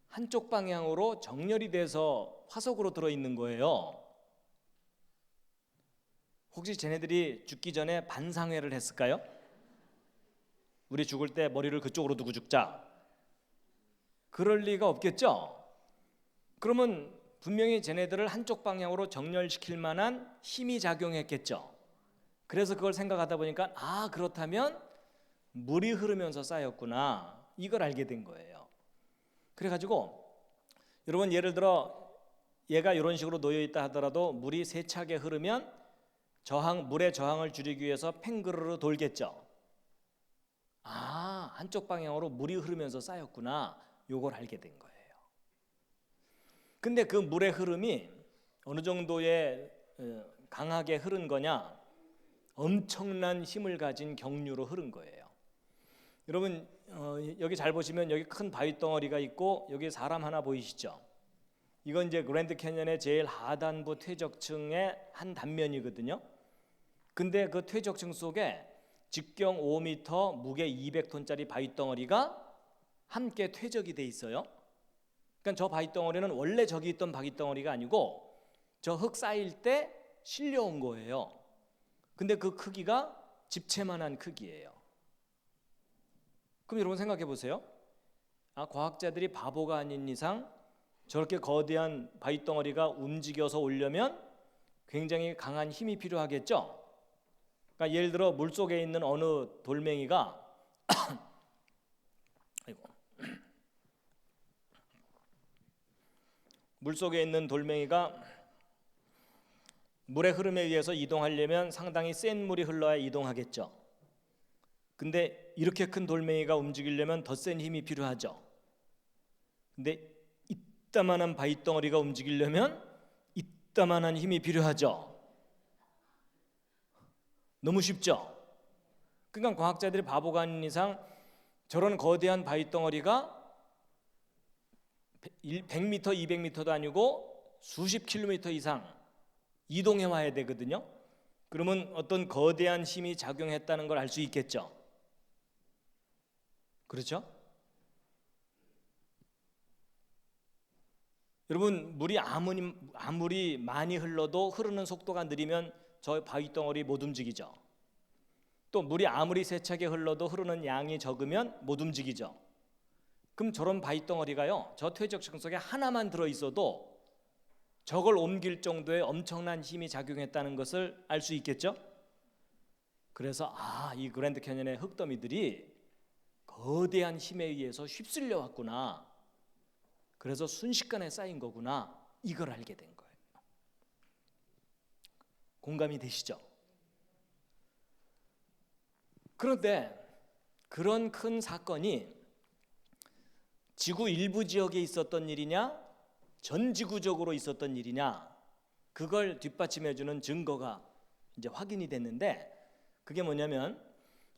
한쪽 방향으로 정렬이 돼서 화석으로 들어있는 거예요. 혹시 쟤네들이 죽기 전에 반상회를 했을까요? 우리 죽을 때 머리를 그쪽으로 두고 죽자. 그럴 리가 없겠죠? 그러면 분명히 쟤네들을 한쪽 방향으로 정렬시킬 만한 힘이 작용했겠죠. 그래서 그걸 생각하다 보니까 그렇다면 물이 흐르면서 쌓였구나, 이걸 알게 된 거예요. 그래가지고 여러분 예를 들어 얘가 이런 식으로 놓여 있다 하더라도 물이 세차게 흐르면 물의 저항을 줄이기 위해서 팽그르르 돌겠죠. 아, 한쪽 방향으로 물이 흐르면서 쌓였구나. 요걸 알게 된 거예요. 근데 그 물의 흐름이 어느 정도의 강하게 흐른 거냐? 엄청난 힘을 가진 경류로 흐른 거예요. 여러분 여기 잘 보시면 여기 큰 바위 덩어리가 있고 여기 사람 하나 보이시죠? 이건 이제 그랜드 캐년의 제일 하단부 퇴적층의 한 단면이거든요. 근데 그 퇴적층 속에 직경 5m, 무게 200톤짜리 바위 덩어리가 함께 퇴적이 돼 있어요. 그러니까 저 바위 덩어리는 원래 저기 있던 바위 덩어리가 아니고 저 흙 쌓일 때 실려온 거예요. 근데 그 크기가 집채만한 크기예요. 그럼 여러분 생각해 보세요. 과학자들이 바보가 아닌 이상 저렇게 거대한 바위 덩어리가 움직여서 오려면 굉장히 강한 힘이 필요하겠죠. 그러니까 예를 들어 물 속에 있는 어느 돌멩이가 물 속에 있는 돌멩이가 물의 흐름에 의해서 이동하려면 상당히 센 물이 흘러야 이동하겠죠. 근데 이렇게 큰 돌멩이가 움직이려면 더 센 힘이 필요하죠. 근데 이따만한 바위 덩어리가 움직이려면 이따만한 힘이 필요하죠. 너무 쉽죠? 그러니까 과학자들이 바보가 아닌 이상 저런 거대한 바위 덩어리가 100m, 200m도 아니고 수십 킬로미터 이상 이동해 와야 되거든요. 그러면 어떤 거대한 힘이 작용했다는 걸 알 수 있겠죠. 그렇죠? 여러분 물이 아무리 많이 흘러도 흐르는 속도가 느리면 저 바위 덩어리 못 움직이죠. 또 물이 아무리 세차게 흘러도 흐르는 양이 적으면 못 움직이죠. 그럼 저런 바위 덩어리가요, 저 퇴적층 속에 하나만 들어있어도 저걸 옮길 정도의 엄청난 힘이 작용했다는 것을 알 수 있겠죠. 그래서 이 그랜드 캐년의 흙더미들이 거대한 힘에 의해서 휩쓸려 왔구나. 그래서 순식간에 쌓인 거구나. 이걸 알게 된 거예요. 공감이 되시죠? 그런데 그런 큰 사건이 지구 일부 지역에 있었던 일이냐, 전 지구적으로 있었던 일이냐, 그걸 뒷받침해주는 증거가 이제 확인이 됐는데, 그게 뭐냐면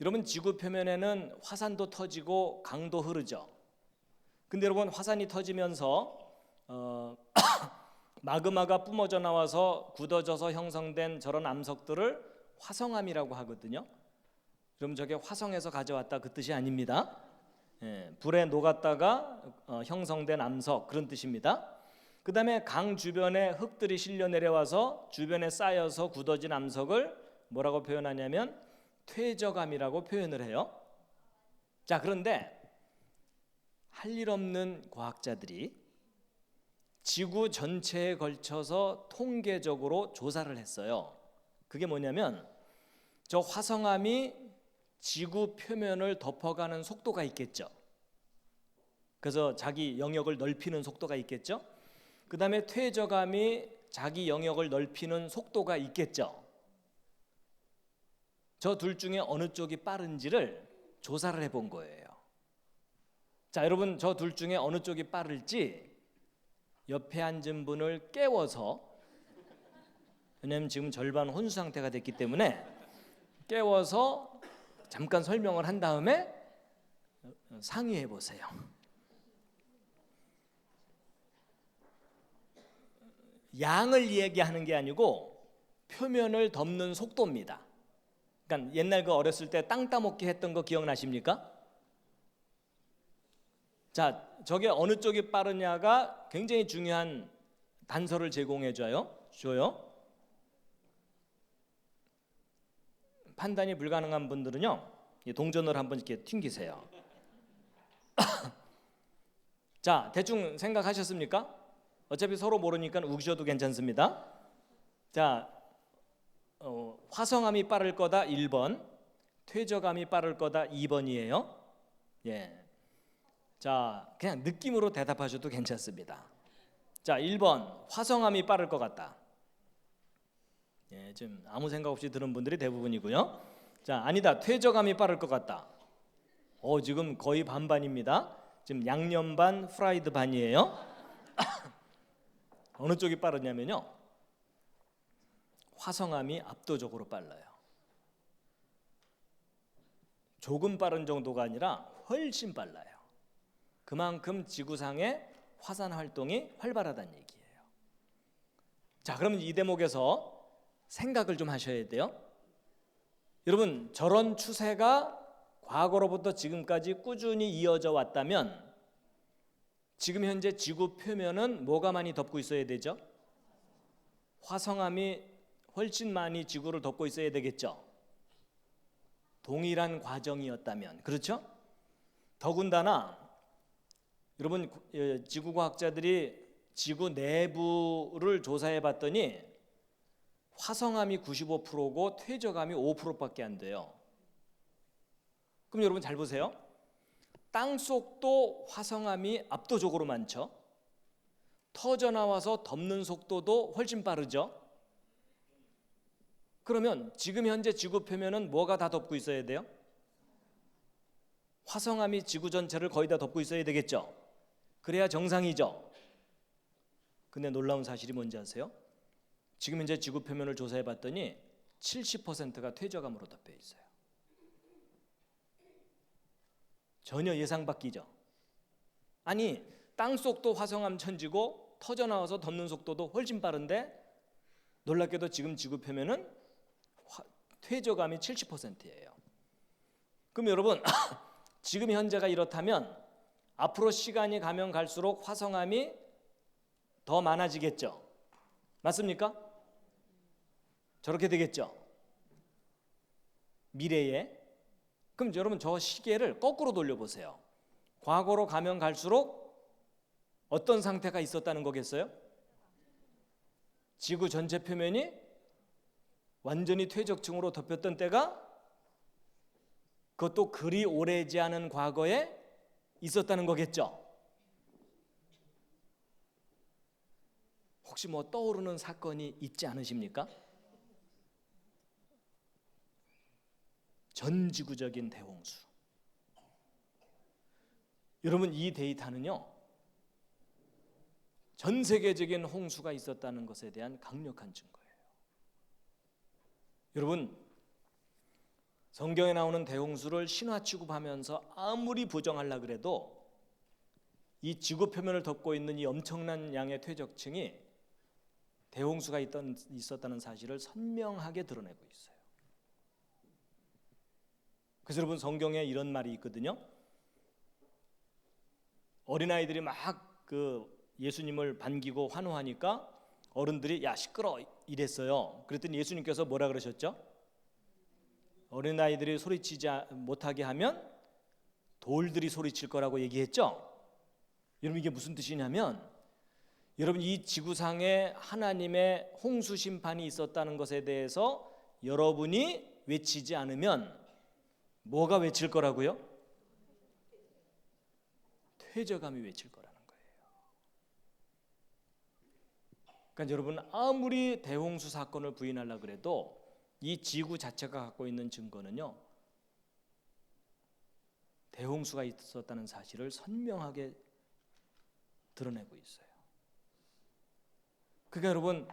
여러분 지구 표면에는 화산도 터지고 강도 흐르죠. 근데 여러분 화산이 터지면서 마그마가 뿜어져 나와서 굳어져서 형성된 저런 암석들을 화성암이라고 하거든요. 그럼 저게 화성에서 가져왔다 그 뜻이 아닙니다. 불에 녹았다가 형성된 암석 그런 뜻입니다. 그 다음에 강 주변에 흙들이 실려 내려와서 주변에 쌓여서 굳어진 암석을 뭐라고 표현하냐면 퇴적암이라고 표현을 해요. 자, 그런데 할 일 없는 과학자들이 지구 전체에 걸쳐서 통계적으로 조사를 했어요. 그게 뭐냐면 저 화성암이 지구 표면을 덮어가는 속도가 있겠죠. 그래서 자기 영역을 넓히는 속도가 있겠죠. 그 다음에 퇴적암이 자기 영역을 넓히는 속도가 있겠죠. 저 둘 중에 어느 쪽이 빠른지를 조사를 해본 거예요. 자, 여러분 저 둘 중에 어느 쪽이 빠를지 옆에 앉은 분을 깨워서, 왜냐하면 지금 절반 혼수 상태가 됐기 때문에 깨워서 잠깐 설명을 한 다음에 상의해 보세요. 양을 얘기하는 게 아니고 표면을 덮는 속도입니다. 그러니까 옛날 그 어렸을 때 땅 따먹기 했던 거 기억나십니까? 자, 저게 어느 쪽이 빠르냐가 굉장히 중요한 단서를 제공해 줘요. 판단이 불가능한 분들은요, 동전을 한번 이렇게 튕기세요. 자, 대충 생각하셨습니까? 어차피 서로 모르니까 우기셔도 괜찮습니다. 자, 화성암이 빠를 거다 1번, 퇴적암이 빠를 거다 2번이에요. 자, 그냥 느낌으로 대답하셔도 괜찮습니다. 자, 1번 화성암이 빠를 것 같다. 예, 지금 아무 생각 없이 들은 분들이 대부분이고요. 자, 아니다. 퇴적암이 빠를 것 같다. 지금 거의 반반입니다. 지금 양념 반, 프라이드 반이에요. 어느 쪽이 빠르냐면요, 화성암이 압도적으로 빨라요. 조금 빠른 정도가 아니라 훨씬 빨라요. 그만큼 지구상의 화산 활동이 활발하다는 얘기예요. 자, 그러면 이 대목에서 생각을 좀 하셔야 돼요. 여러분, 저런 추세가 과거로부터 지금까지 꾸준히 이어져 왔다면 지금 현재 지구 표면은 뭐가 많이 덮고 있어야 되죠? 화성암이 훨씬 많이 지구를 덮고 있어야 되겠죠. 동일한 과정이었다면, 그렇죠? 더군다나 여러분, 지구과학자들이 지구 내부를 조사해 봤더니 화성암이 95%고 퇴적암이 5%밖에 안 돼요. 그럼 여러분 잘 보세요. 땅속도 화성암이 압도적으로 많죠. 터져나와서 덮는 속도도 훨씬 빠르죠. 그러면 지금 현재 지구 표면은 뭐가 다 덮고 있어야 돼요? 화성암이 지구 전체를 거의 다 덮고 있어야 되겠죠. 그래야 정상이죠. 근데 놀라운 사실이 뭔지 아세요? 지금 현재 지구 표면을 조사해 봤더니 70%가 퇴적암으로 덮여 있어요. 전혀 예상 밖이죠. 아니, 땅속도 화성암 천지고 터져나와서 덮는 속도도 훨씬 빠른데 놀랍게도 지금 지구 표면은 퇴적암이 70%예요. 그럼 여러분, 지금 현재가 이렇다면 앞으로 시간이 가면 갈수록 화성암이 더 많아지겠죠. 맞습니까? 저렇게 되겠죠. 미래에. 그럼 여러분, 저 시계를 거꾸로 돌려보세요. 과거로 가면 갈수록 어떤 상태가 있었다는 거겠어요? 지구 전체 표면이 완전히 퇴적층으로 덮였던 때가 그것도 그리 오래지 않은 과거에 있었다는 거겠죠. 혹시 뭐 떠오르는 사건이 있지 않으십니까? 전지구적인 대홍수. 여러분, 이 데이터는요, 전 세계적인 홍수가 있었다는 것에 대한 강력한 증거예요. 여러분, 성경에 나오는 대홍수를 신화 취급하면서 아무리 부정하려 그래도 이 지구 표면을 덮고 있는 이 엄청난 양의 퇴적층이 대홍수가 있었다는 사실을 선명하게 드러내고 있어요. 그래서 여러분, 성경에 이런 말이 있거든요. 어린아이들이 막 예수님을 반기고 환호하니까 어른들이 야 시끄러 이랬어요. 그랬더니 예수님께서 뭐라 그러셨죠? 어린아이들이 소리치지 못하게 하면 돌들이 소리칠 거라고 얘기했죠. 여러분, 이게 무슨 뜻이냐면, 여러분, 이 지구상에 하나님의 홍수 심판이 있었다는 것에 대해서 여러분이 외치지 않으면 뭐가 외칠 거라고요? 퇴적암이 외칠 거라는 거예요. 그러니까 여러분, 아무리 대홍수 사건을 부인하려고 그래도 이 지구 자체가 갖고 있는 증거는요, 대홍수가 있었다는 사실을 선명하게 드러내고 있어요. 그러니까 여러분,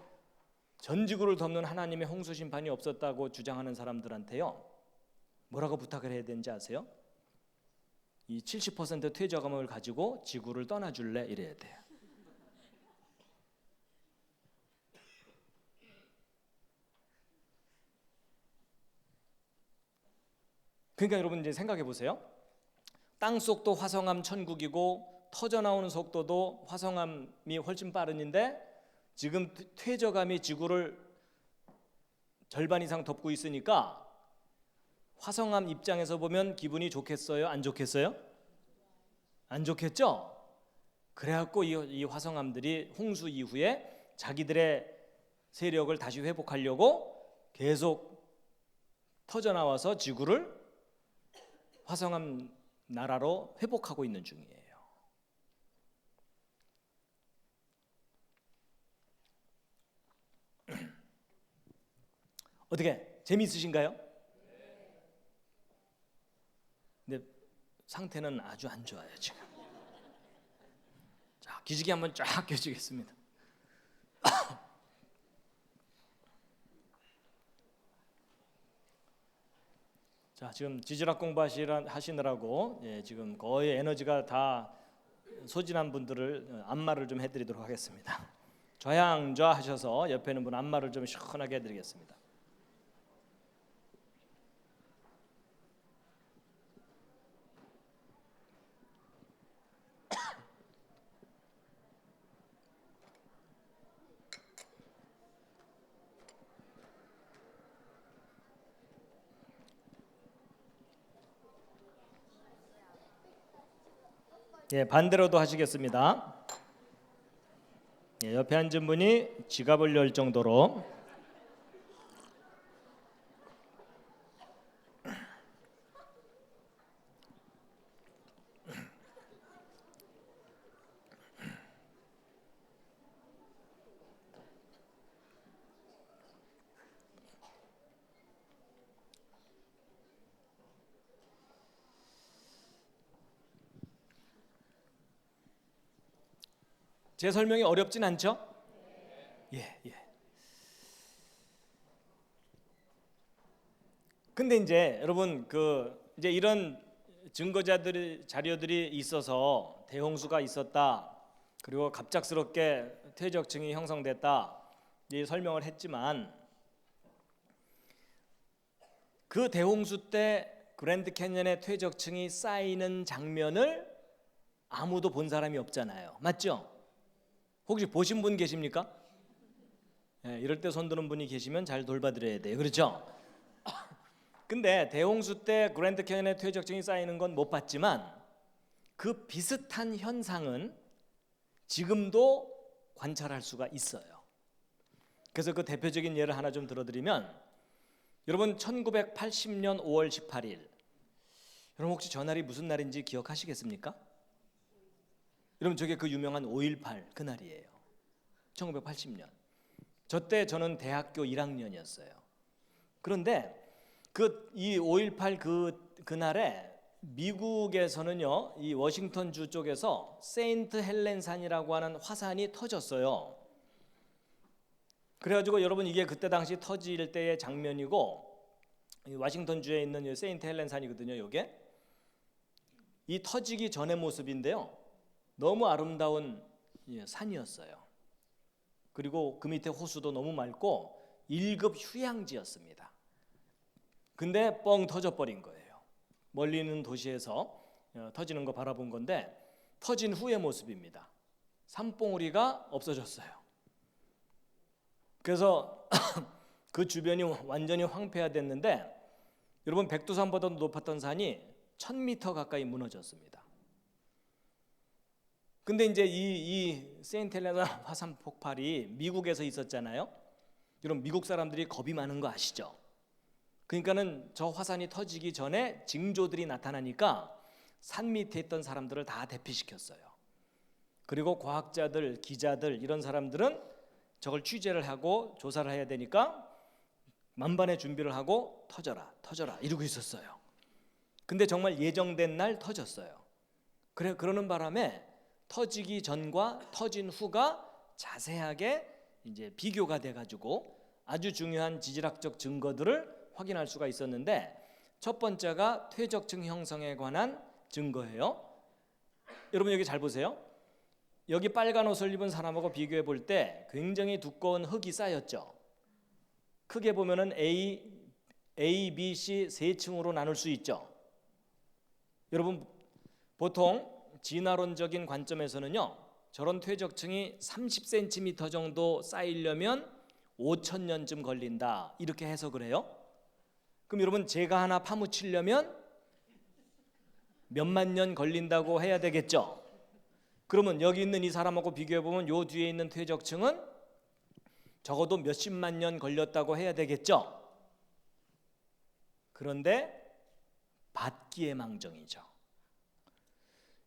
전 지구를 덮는 하나님의 홍수 심판이 없었다고 주장하는 사람들한테요, 뭐라고 부탁을 해야 되는지 아세요? 이 70% 퇴적암을 가지고 지구를 떠나줄래? 이래야 돼요. 그러니까 여러분, 이제 생각해 보세요. 땅속도 화성암 천국이고 터져나오는 속도도 화성암이 훨씬 빠른데 지금 퇴적암이 지구를 절반 이상 덮고 있으니까 화성암 입장에서 보면 기분이 좋겠어요? 안 좋겠어요? 안 좋겠죠? 그래갖고 이 화성암들이 홍수 이후에 자기들의 세력을 다시 회복하려고 계속 터져나와서 지구를 화성암 나라로 회복하고 있는 중이에요. 어떻게 재미있으신가요? 근데 상태는 아주 안 좋아요 지금. 자, 기지개 한번 쫙 껴주겠습니다. 자, 지금 지질학 공부하시느라고 지금 거의 에너지가 다 소진한 분들을 안마를 좀 해드리도록 하겠습니다. 좌양좌 하셔서 옆에 있는 분 안마를 좀 시원하게 해드리겠습니다. 반대로도 하시겠습니다. 옆에 앉은 분이 지갑을 열 정도로. 제 설명이 어렵진 않죠? 예. 근데 이제 여러분 이제 이런 자료들이 있어서 대홍수가 있었다. 그리고 갑작스럽게 퇴적층이 형성됐다. 이 설명을 했지만 그 대홍수 때 그랜드 캐년의 퇴적층이 쌓이는 장면을 아무도 본 사람이 없잖아요. 맞죠? 혹시 보신 분 계십니까? 이럴 때 손드는 분이 계시면 잘 돌봐드려야 돼요. 그렇죠? 근데 대홍수 때 그랜드 캐년의 퇴적층이 쌓이는 건 못 봤지만 그 비슷한 현상은 지금도 관찰할 수가 있어요. 그래서 그 대표적인 예를 하나 좀 들어드리면, 여러분 1980년 5월 18일 여러분 혹시 저 날이 무슨 날인지 기억하시겠습니까? 여러분 저게 그 유명한 5.18 그날이에요. 1980년. 저때 저는 대학교 1학년이었어요. 그런데 이 5.18 그날에 미국에서는요, 이 워싱턴주 쪽에서 세인트 헬렌 산이라고 하는 화산이 터졌어요. 그래가지고 여러분 이게 그때 당시 터질 때의 장면이고, 이 워싱턴주에 있는 세인트 헬렌 산이거든요. 이게 이 터지기 전의 모습인데요. 너무 아름다운 산이었어요. 그리고 그 밑에 호수도 너무 맑고 1급 휴양지였습니다. 근데 뻥 터져버린 거예요. 멀리 있는 도시에서 터지는 거 바라본 건데 터진 후의 모습입니다. 산봉우리가 없어졌어요. 그래서 그 주변이 완전히 황폐화됐는데 여러분 백두산보다 높았던 산이 1000m 가까이 무너졌습니다. 근데 이제 이 세인트 헬레나 화산 폭발이 미국에서 있었잖아요. 여러분 미국 사람들이 겁이 많은 거 아시죠? 그러니까는 저 화산이 터지기 전에 징조들이 나타나니까 산 밑에 있던 사람들을 다 대피시켰어요. 그리고 과학자들, 기자들 이런 사람들은 저걸 취재를 하고 조사를 해야 되니까 만반의 준비를 하고 터져라 이러고 있었어요. 근데 정말 예정된 날 터졌어요. 그러는 바람에 터지기 전과 터진 후가 자세하게 이제 비교가 돼가지고 아주 중요한 지질학적 증거들을 확인할 수가 있었는데, 첫 번째가 퇴적층 형성에 관한 증거예요. 여러분 여기 잘 보세요. 여기 빨간 옷을 입은 사람하고 비교해 볼 때 굉장히 두꺼운 흙이 쌓였죠. 크게 보면은 A, B, C 세 층으로 나눌 수 있죠. 여러분 보통 진화론적인 관점에서는요, 저런 퇴적층이 30cm 정도 쌓이려면 5000년쯤 걸린다 이렇게 해석을 해요. 그럼 여러분 제가 하나 파묻히려면 몇만 년 걸린다고 해야 되겠죠. 그러면 여기 있는 이 사람하고 비교해 보면 요 뒤에 있는 퇴적층은 적어도 몇십만 년 걸렸다고 해야 되겠죠. 그런데 받기의 망정이죠.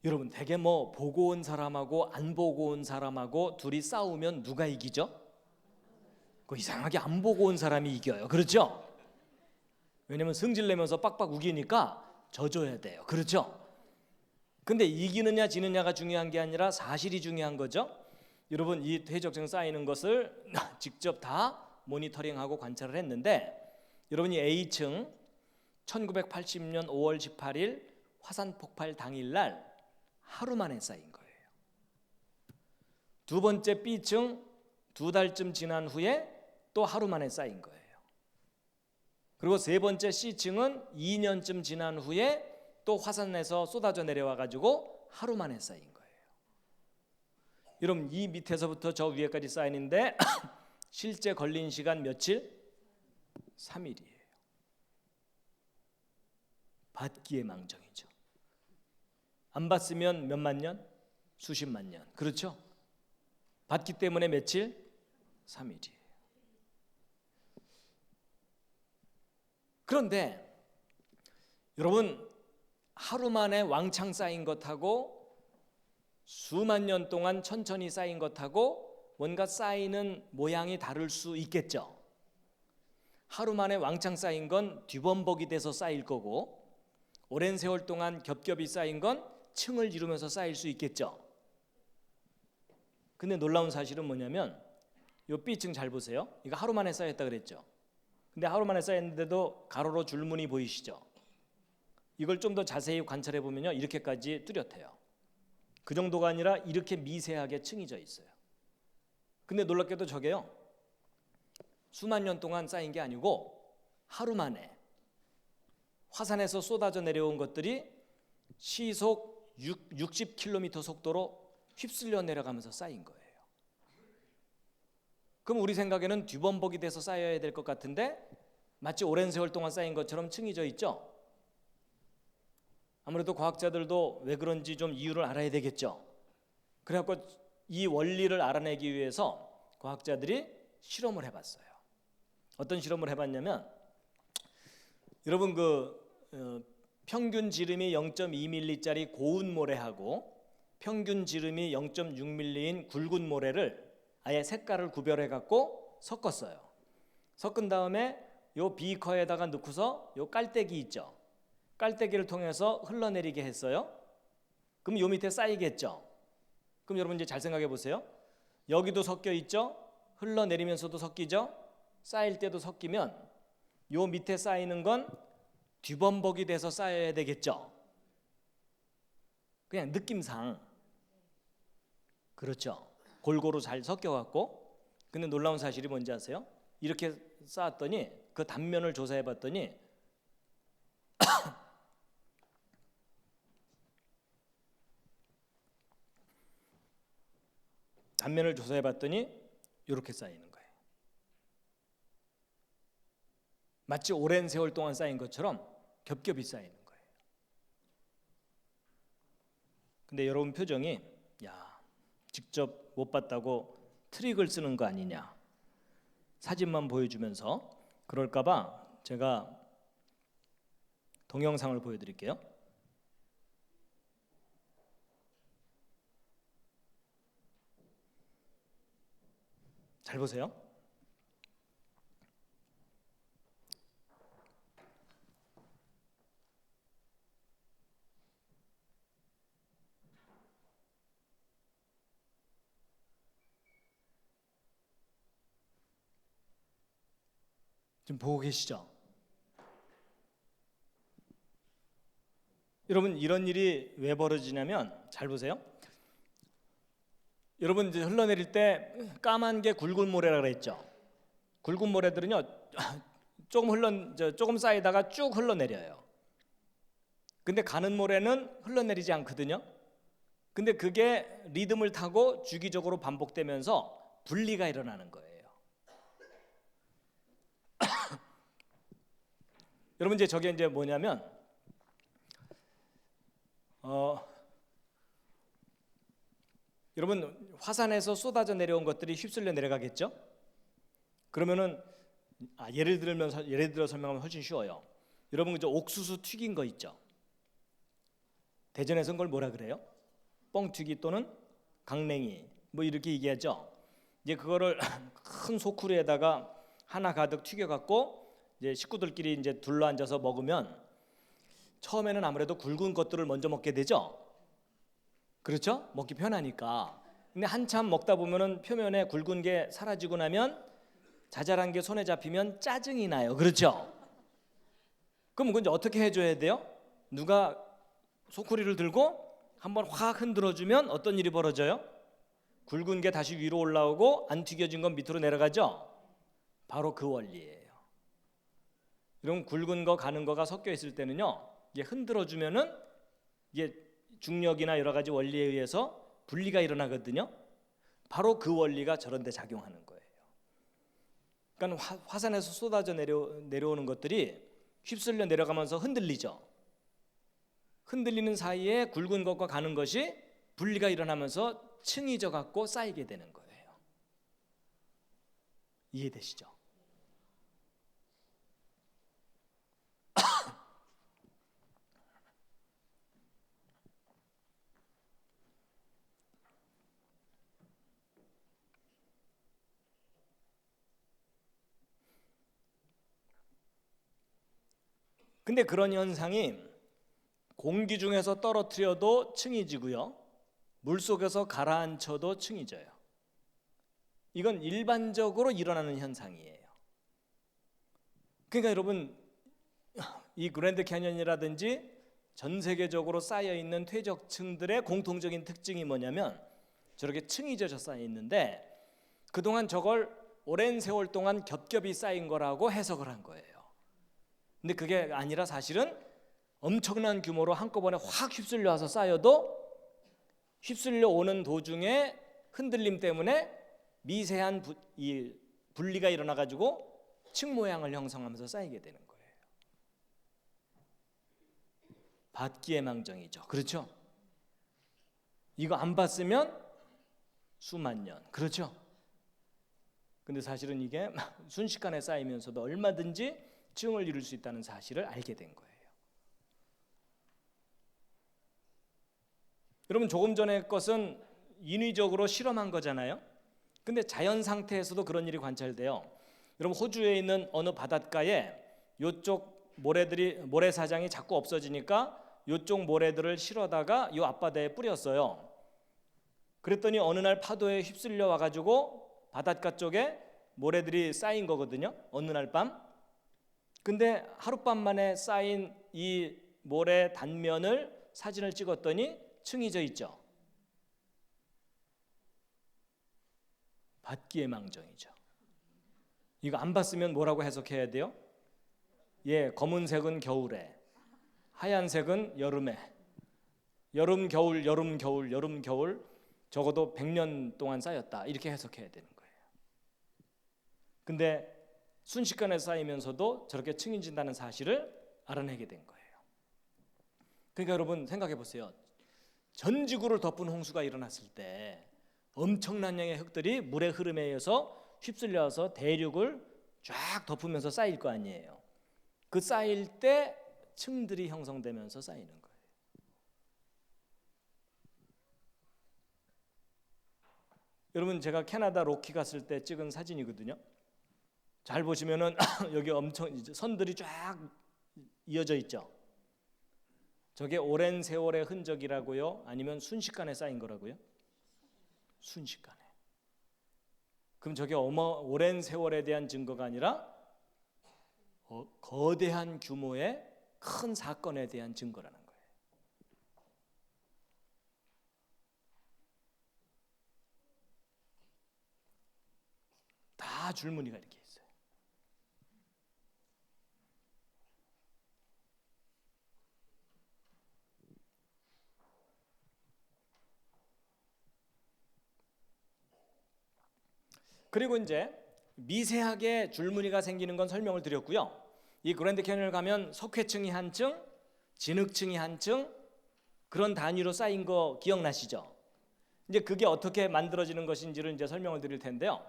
여러분 대개 뭐 보고 온 사람하고 안 보고 온 사람하고 둘이 싸우면 누가 이기죠? 그 이상하게 안 보고 온 사람이 이겨요. 그렇죠? 왜냐면 성질 내면서 빡빡 우기니까 져줘야 돼요. 그렇죠? 근데 이기느냐 지느냐가 중요한 게 아니라 사실이 중요한 거죠. 여러분, 이 퇴적증 쌓이는 것을 직접 다 모니터링하고 관찰을 했는데, 여러분이 A층 1980년 5월 18일 화산 폭발 당일날 하루 만에 쌓인 거예요. 두 번째 B층 2달쯤 지난 후에 또 하루 만에 쌓인 거예요. 그리고 세 번째 C층은 2년쯤 지난 후에 또 화산에서 쏟아져 내려와 가지고 하루 만에 쌓인 거예요. 여러분, 이 밑에서부터 저 위에까지 쌓이는데 실제 걸린 시간 며칠? 3일이에요. 받기의 망정이죠. 안 받으면 몇만 년? 수십만 년. 그렇죠? 받기 때문에 며칠? 3일이에요. 그런데 여러분, 하루 만에 왕창 쌓인 것하고 수만 년 동안 천천히 쌓인 것하고 뭔가 쌓이는 모양이 다를 수 있겠죠. 하루 만에 왕창 쌓인 건 뒤범벅이 돼서 쌓일 거고, 오랜 세월 동안 겹겹이 쌓인 건 층을 이루면서 쌓일 수 있겠죠. 근데 놀라운 사실은 뭐냐면, 이 B층 잘 보세요. 이거 하루 만에 쌓였다 그랬죠. 근데 하루 만에 쌓였는데도 가로로 줄무늬 보이시죠? 이걸 좀 더 자세히 관찰해 보면요, 이렇게까지 뚜렷해요. 그 정도가 아니라 이렇게 미세하게 층이 져 있어요. 근데 놀랍게도 저게요, 수만 년 동안 쌓인 게 아니고 하루 만에 화산에서 쏟아져 내려온 것들이 시속 60km 속도로 휩쓸려 내려가면서 쌓인 거예요. 그럼 우리 생각에는 뒤범벅이 돼서 쌓여야 될 것 같은데 마치 오랜 세월 동안 쌓인 것처럼 층이 져 있죠. 아무래도 과학자들도 왜 그런지 좀 이유를 알아야 되겠죠. 그래갖고 이 원리를 알아내기 위해서 과학자들이 실험을 해봤어요. 어떤 실험을 해봤냐면, 여러분 평균 지름이 0.2mm짜리 고운 모래하고 평균 지름이 0.6mm인 굵은 모래를 아예 색깔을 구별해 갖고 섞었어요. 섞은 다음에 요 비커에다가 넣고서 요 깔때기 있죠. 깔때기를 통해서 흘러내리게 했어요. 그럼 요 밑에 쌓이겠죠. 그럼 여러분 이제 잘 생각해 보세요. 여기도 섞여 있죠. 흘러내리면서도 섞이죠. 쌓일 때도 섞이면 요 밑에 쌓이는 건 뒤범벅이 돼서 쌓여야 되겠죠. 그냥 느낌상. 그렇죠. 골고루 잘 섞여갖고. 근데 놀라운 사실이 뭔지 아세요? 이렇게 쌓았더니 그 단면을 조사해 봤더니 단면을 조사해 봤더니 이렇게 쌓이는 거예요. 마치 오랜 세월 동안 쌓인 것처럼 겹겹이 쌓이는 거예요. 근데 여러분 표정이, 야, 직접 못 봤다고 트릭을 쓰는 거 아니냐, 사진만 보여주면서. 그럴까 봐 제가 동영상을 보여드릴게요. 잘 보세요. 지금 보고 계시죠? 여러분, 이런 일이 왜 벌어지냐면, 잘 보세요. 여러분 이제 흘러내릴 때 까만 게 굵은 모래라 그랬죠. 굵은 모래들은요 조금 쌓이다가 쭉 흘러내려요. 근데 가는 모래는 흘러내리지 않거든요. 근데 그게 리듬을 타고 주기적으로 반복되면서 분리가 일어나는 거예요. 여러분 이제 저게 이제 뭐냐면 여러분 화산에서 쏟아져 내려온 것들이 휩쓸려 내려가겠죠? 그러면은 예를 들어 설명하면 훨씬 쉬워요. 여러분 그저 옥수수 튀긴 거 있죠? 대전에서는 그걸 뭐라 그래요? 뻥튀기 또는 강냉이 뭐 이렇게 얘기하죠. 이제 그거를 큰 소쿠리에다가 하나 가득 튀겨갖고 이제 식구들끼리 이제 둘러앉아서 먹으면 처음에는 아무래도 굵은 것들을 먼저 먹게 되죠. 그렇죠? 먹기 편하니까. 근데 한참 먹다 보면은 표면에 굵은 게 사라지고 나면 자잘한 게 손에 잡히면 짜증이 나요. 그렇죠? 그럼 그건 이제 어떻게 해줘야 돼요? 누가 소쿠리를 들고 한번 확 흔들어주면 어떤 일이 벌어져요? 굵은 게 다시 위로 올라오고 안 튀겨진 건 밑으로 내려가죠? 바로 그 원리예요. 이런 굵은 거 가는 거가 섞여 있을 때는요, 이게 흔들어주면은 이게 중력이나 여러 가지 원리에 의해서 분리가 일어나거든요. 바로 그 원리가 저런 데 작용하는 거예요. 그러니까 화산에서 쏟아져 내려오는 것들이 휩쓸려 내려가면서 흔들리죠. 흔들리는 사이에 굵은 것과 가는 것이 분리가 일어나면서 층이 져 갖고 쌓이게 되는 거예요. 이해되시죠? 근데 그런 현상이 공기 중에서 떨어뜨려도 층이 지고요, 물속에서 가라앉혀도 층이 져요. 이건 일반적으로 일어나는 현상이에요. 그러니까 여러분, 이 그랜드 캐년이라든지 전 세계적으로 쌓여 있는 퇴적층들의 공통적인 특징이 뭐냐면 저렇게 층이 져서 쌓여 있는데 그동안 저걸 오랜 세월 동안 겹겹이 쌓인 거라고 해석을 한 거예요. 근데 그게 아니라 사실은 엄청난 규모로 한꺼번에 확 휩쓸려 와서 쌓여도 휩쓸려 오는 도중에 흔들림 때문에 미세한 이 분리가 일어나 가지고 층 모양을 형성하면서 쌓이게 되는 거예요. 받기의 망정이죠. 그렇죠? 이거 안 봤으면 수만 년. 그렇죠? 근데 사실은 이게 순식간에 쌓이면서도 얼마든지 층을 이룰 수 있다는 사실을 알게 된 거예요. 여러분, 조금 전의 것은 인위적으로 실험한 거잖아요. 근데 자연 상태에서도 그런 일이 관찰돼요. 여러분, 호주에 있는 어느 바닷가에 요쪽 모래사장이 자꾸 없어지니까 요쪽 모래들을 실어다가 요 앞바다에 뿌렸어요. 그랬더니 어느 날 파도에 휩쓸려 와가지고 바닷가 쪽에 모래들이 쌓인 거거든요. 어느 날 밤. 근데 하룻밤 만에 쌓인 이 모래 단면을 사진을 찍었더니 층이 져 있죠. 받기의 망정이죠. 이거 안 봤으면 뭐라고 해석해야 돼요? 예, 검은색은 겨울에, 하얀색은 여름에, 여름 겨울 여름 겨울 여름 겨울 적어도 100년 동안 쌓였다, 이렇게 해석해야 되는 거예요. 근데 순식간에 쌓이면서도 저렇게 층이 진다는 사실을 알아내게 된 거예요. 그러니까 여러분 생각해 보세요. 전 지구를 덮은 홍수가 일어났을 때 엄청난 양의 흙들이 물의 흐름에 의해서 휩쓸려서 대륙을 쫙 덮으면서 쌓일 거 아니에요. 그 쌓일 때 층들이 형성되면서 쌓이는 거예요. 여러분, 제가 캐나다 로키 갔을 때 찍은 사진이거든요. 잘 보시면은 여기 엄청 선들이 쫙 이어져 있죠. 저게 오랜 세월의 흔적이라고요? 아니면 순식간에 쌓인 거라고요? 순식간에. 그럼 저게 오랜 세월에 대한 증거가 아니라 거대한 규모의 큰 사건에 대한 증거라는 거예요. 다 줄무늬가 이렇게 있어요. 그리고 이제 미세하게 줄무늬가 생기는 건 설명을 드렸고요. 이 그랜드 캐니언을 가면 석회층이 한 층, 진흙층이 한 층, 그런 단위로 쌓인 거 기억나시죠? 이제 그게 어떻게 만들어지는 것인지를 이제 설명을 드릴 텐데요.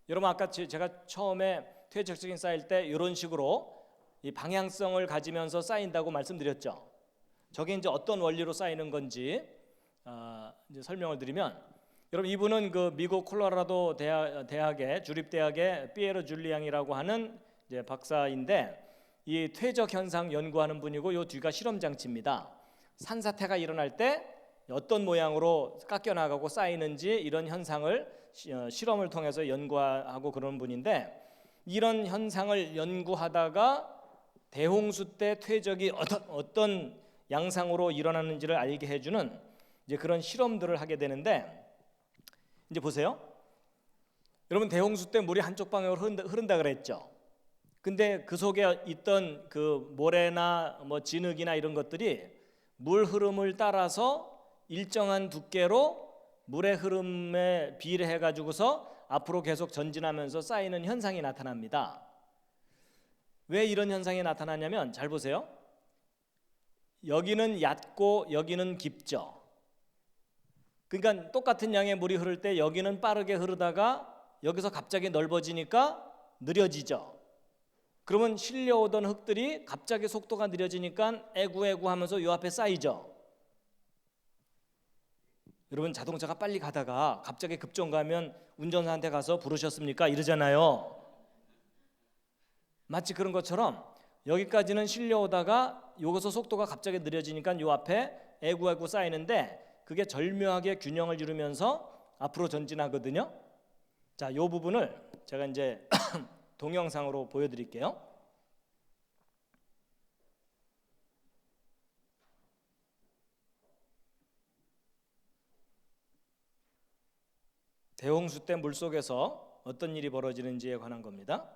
여러분, 아까 제가 처음에 퇴적층이 쌓일 때 이런 식으로 이 방향성을 가지면서 쌓인다고 말씀드렸죠. 저게 이제 어떤 원리로 쌓이는 건지 이제 설명을 드리면, 여러분 이분은 그 미국 콜로라도 대학의 주립대학의 피에르 줄리앙이라고 하는 이제 박사인데 이 퇴적 현상 연구하는 분이고 요 뒤가 실험 장치입니다. 산사태가 일어날 때 어떤 모양으로 깎여 나가고 쌓이는지 이런 현상을 실험을 통해서 연구하고 그런 분인데 이런 현상을 연구하다가 대홍수 때 퇴적이 어떤 양상으로 일어나는지를 알게 해주는 이제 그런 실험들을 하게 되는데 이제 보세요. 여러분 대홍수 때 물이 한쪽 방향으로 흐른다 그랬죠. 근데 그 속에 있던 그 모래나 뭐 진흙이나 이런 것들이 물 흐름을 따라서 일정한 두께로 물의 흐름에 비례해 가지고서 앞으로 계속 전진하면서 쌓이는 현상이 나타납니다. 왜 이런 현상이 나타나냐면 잘 보세요. 여기는 얕고 여기는 깊죠. 그러니까 똑같은 양의 물이 흐를 때 여기는 빠르게 흐르다가 여기서 갑자기 넓어지니까 느려지죠. 그러면 실려오던 흙들이 갑자기 속도가 느려지니까 애구애구 하면서 요 앞에 쌓이죠. 여러분 자동차가 빨리 가다가 갑자기 급정거하면 운전사한테 가서 부르셨습니까? 이러잖아요. 마치 그런 것처럼 여기까지는 실려오다가 여기서 속도가 갑자기 느려지니까 요 앞에 애구애구 쌓이는데 그게 절묘하게 균형을 이루면서 앞으로 전진하거든요. 자, 요 부분을 제가 이제 동영상으로 보여드릴게요. 대홍수 때 물속에서 어떤 일이 벌어지는지에 관한 겁니다.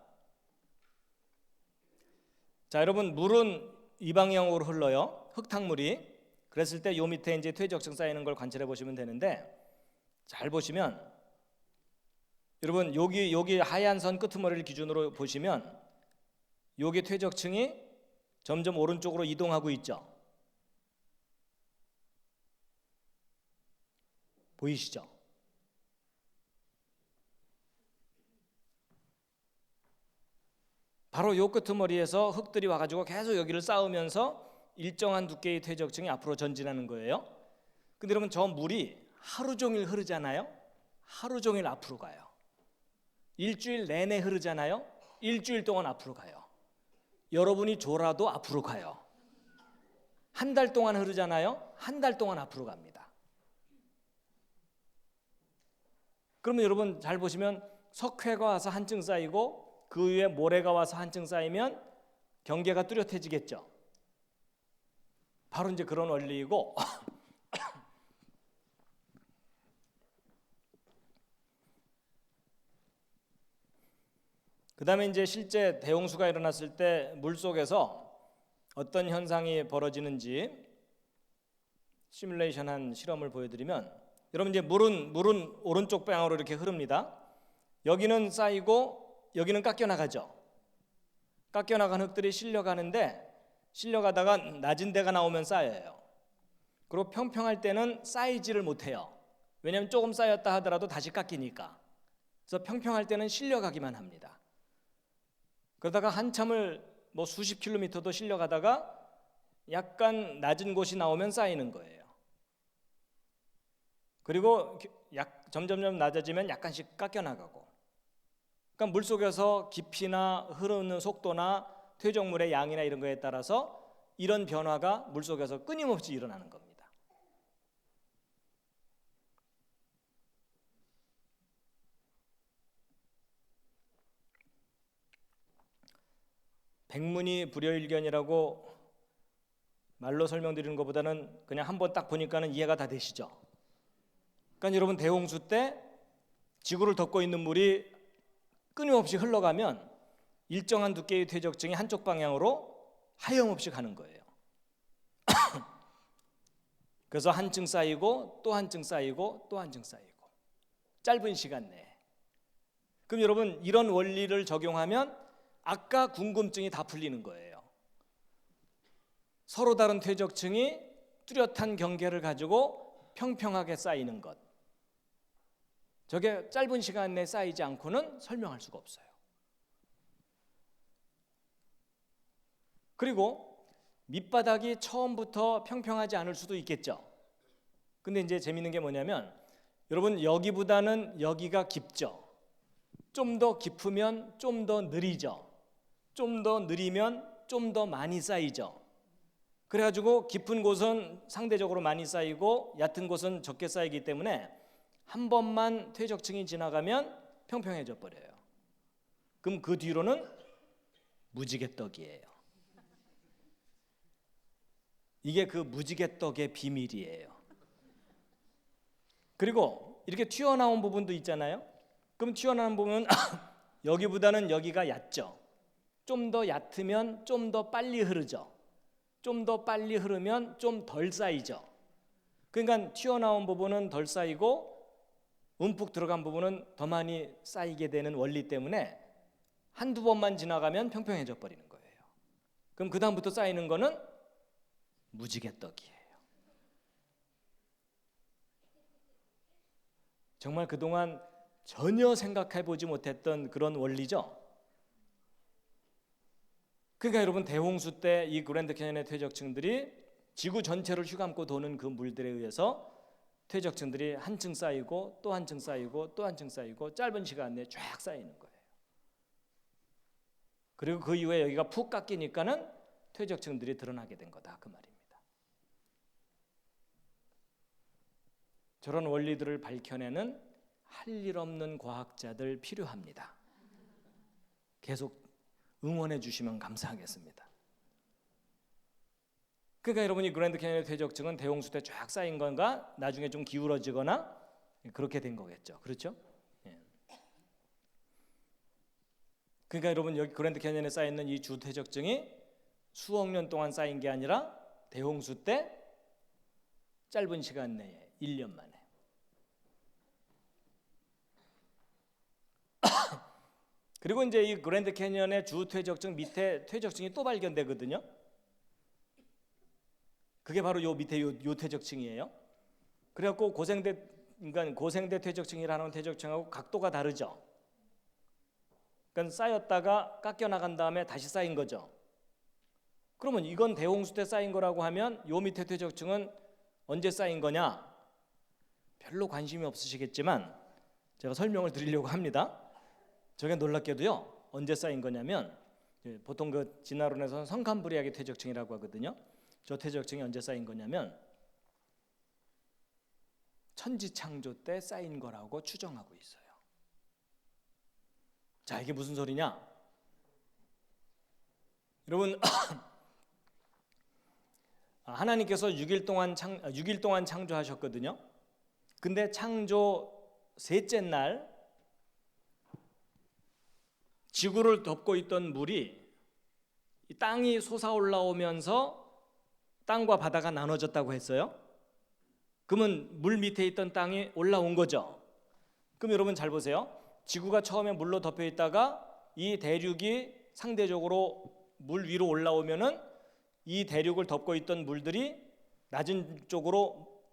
자, 여러분 물은 이 방향으로 흘러요. 흙탕물이. 그랬을 때 요 밑에 이제 퇴적층 쌓이는 걸 관찰해 보시면 되는데 잘 보시면 여러분 여기 하얀 선 끄트머리를 기준으로 보시면 여기 퇴적층이 점점 오른쪽으로 이동하고 있죠. 보이시죠? 바로 요 끄트머리에서 흙들이 와가지고 계속 여기를 쌓으면서 일정한 두께의 퇴적층이 앞으로 전진하는 거예요. 근데 여러분 저 물이 하루 종일 흐르잖아요. 하루 종일 앞으로 가요. 일주일 내내 흐르잖아요. 일주일 동안 앞으로 가요. 여러분이 졸아도 앞으로 가요. 한 달 동안 흐르잖아요. 한 달 동안 앞으로 갑니다. 그러면 여러분 잘 보시면 석회가 와서 한층 쌓이고 그 위에 모래가 와서 한층 쌓이면 경계가 뚜렷해지겠죠. 바로 이제 그런 원리이고 그 다음에 이제 실제 대홍수가 일어났을 때 물속에서 어떤 현상이 벌어지는지 시뮬레이션한 실험을 보여드리면 여러분 이제 물은 오른쪽 방향으로 이렇게 흐릅니다. 여기는 쌓이고 여기는 깎여 나가죠. 깎여 나간 흙들이 실려가는데 실려가다가 낮은 데가 나오면 쌓여요. 그리고 평평할 때는 쌓이지를 못해요. 왜냐하면 조금 쌓였다 하더라도 다시 깎이니까. 그래서 평평할 때는 실려가기만 합니다. 그러다가 한참을 뭐 수십 킬로미터도 실려가다가 약간 낮은 곳이 나오면 쌓이는 거예요. 그리고 점점점 낮아지면 약간씩 깎여 나가고. 그러니까 물속에서 깊이나 흐르는 속도나 퇴적물의 양이나 이런 거에 따라서 이런 변화가 물속에서 끊임없이 일어나는 겁니다. 백문이 불여일견이라고 말로 설명드리는 것보다는 그냥 한번 딱 보니까는 이해가 다 되시죠? 그러니까 여러분 대홍수 때 지구를 덮고 있는 물이 끊임없이 흘러가면 일정한 두께의 퇴적층이 한쪽 방향으로 하염없이 가는 거예요. 그래서 한층 쌓이고 또 한층 쌓이고 또 한층 쌓이고 짧은 시간 내에. 그럼 여러분 이런 원리를 적용하면 아까 궁금증이 다 풀리는 거예요. 서로 다른 퇴적층이 뚜렷한 경계를 가지고 평평하게 쌓이는 것. 저게 짧은 시간 내에 쌓이지 않고는 설명할 수가 없어요. 그리고 밑바닥이 처음부터 평평하지 않을 수도 있겠죠. 근데 이제 재밌는 게 뭐냐면 여러분 여기보다는 여기가 깊죠. 좀 더 깊으면 좀 더 느리죠. 좀 더 느리면 좀 더 많이 쌓이죠. 그래가지고 깊은 곳은 상대적으로 많이 쌓이고 얕은 곳은 적게 쌓이기 때문에 한 번만 퇴적층이 지나가면 평평해져 버려요. 그럼 그 뒤로는 무지개떡이에요. 이게 그 무지개떡의 비밀이에요. 그리고 이렇게 튀어나온 부분도 있잖아요. 그럼 튀어나온 부분은 여기보다는 여기가 얕죠. 좀 더 얕으면 좀 더 빨리 흐르죠. 좀 더 빨리 흐르면 좀 덜 쌓이죠. 그러니까 튀어나온 부분은 덜 쌓이고 움푹 들어간 부분은 더 많이 쌓이게 되는 원리 때문에 한두 번만 지나가면 평평해져 버리는 거예요. 그럼 그 다음부터 쌓이는 거는 무지개떡이에요. 정말 그동안 전혀 생각해보지 못했던 그런 원리죠. 그러니까 여러분 대홍수 때 이 그랜드 캐니언의 퇴적층들이 지구 전체를 휘감고 도는 그 물들에 의해서 퇴적층들이 한 층 쌓이고 또 한 층 쌓이고 또 한 층 쌓이고 짧은 시간 내에 쫙 쌓이는 거예요. 그리고 그 이후에 여기가 푹 깎이니까는 퇴적층들이 드러나게 된 거다 그 말입니다. 저런 원리들을 밝혀내는 할 일 없는 과학자들 필요합니다. 계속 응원해 주시면 감사하겠습니다. 그러니까 여러분이 그랜드 캐니언의 퇴적층은 대홍수 때 쫙 쌓인 건가 나중에 좀 기울어지거나 그렇게 된 거겠죠. 그렇죠? 예. 그러니까 여러분 여기 그랜드 캐니언에 쌓여 있는 이 주 퇴적층이 수억 년 동안 쌓인 게 아니라 대홍수 때 짧은 시간 내에 1년 만에. 그리고 이제 이 그랜드 캐니언의 주 퇴적층 밑에 퇴적층이 또 발견되거든요. 그게 바로 요 밑에 요 퇴적층이에요. 그래갖고 고생대 퇴적층이라는 퇴적층하고 각도가 다르죠. 그러니까 쌓였다가 깎여 나간 다음에 다시 쌓인 거죠. 그러면 이건 대홍수 때 쌓인 거라고 하면 요 밑에 퇴적층은 언제 쌓인 거냐? 별로 관심이 없으시겠지만 제가 설명을 드리려고 합니다. 저게 놀랍게도요. 언제 쌓인 거냐면 보통 그 진화론에서는 성캄브리아계 퇴적층이라고 하거든요. 저 퇴적층이 언제 쌓인 거냐면 천지창조 때 쌓인 거라고 추정하고 있어요. 자, 이게 무슨 소리냐? 여러분 하나님께서 6일 동안 창조하셨거든요. 근데 창조 셋째 날 지구를 덮고 있던 물이 땅이 솟아올라오면서 땅과 바다가 나눠졌다고 했어요. 그러면 물 밑에 있던 땅이 올라온 거죠. 그럼 여러분 잘 보세요. 지구가 처음에 물로 덮여 있다가 이 대륙이 상대적으로 물 위로 올라오면은 이 대륙을 덮고 있던 물들이 낮은 쪽으로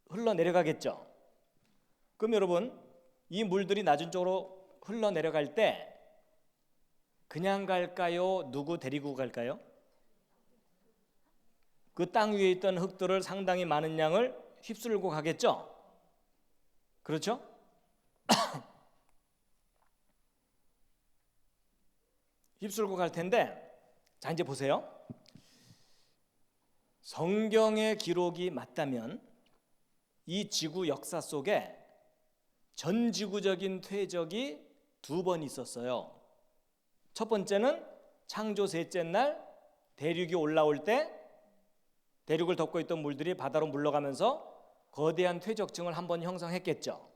흘러내려가겠죠. 그럼 여러분 이 물들이 낮은 쪽으로 흘러내려갈 때 그냥 갈까요? 누구 데리고 갈까요? 그 땅 위에 있던 흙들을 상당히 많은 양을 휩쓸고 가겠죠. 그렇죠? 휩쓸고 갈 텐데 자 이제 보세요. 성경의 기록이 맞다면 이 지구 역사 속에 전지구적인 퇴적이 2번 있었어요. 첫 번째는 창조 셋째 날 대륙이 올라올 때 대륙을 덮고 있던 물들이 바다로 물러가면서 거대한 퇴적층을 한번 형성했겠죠.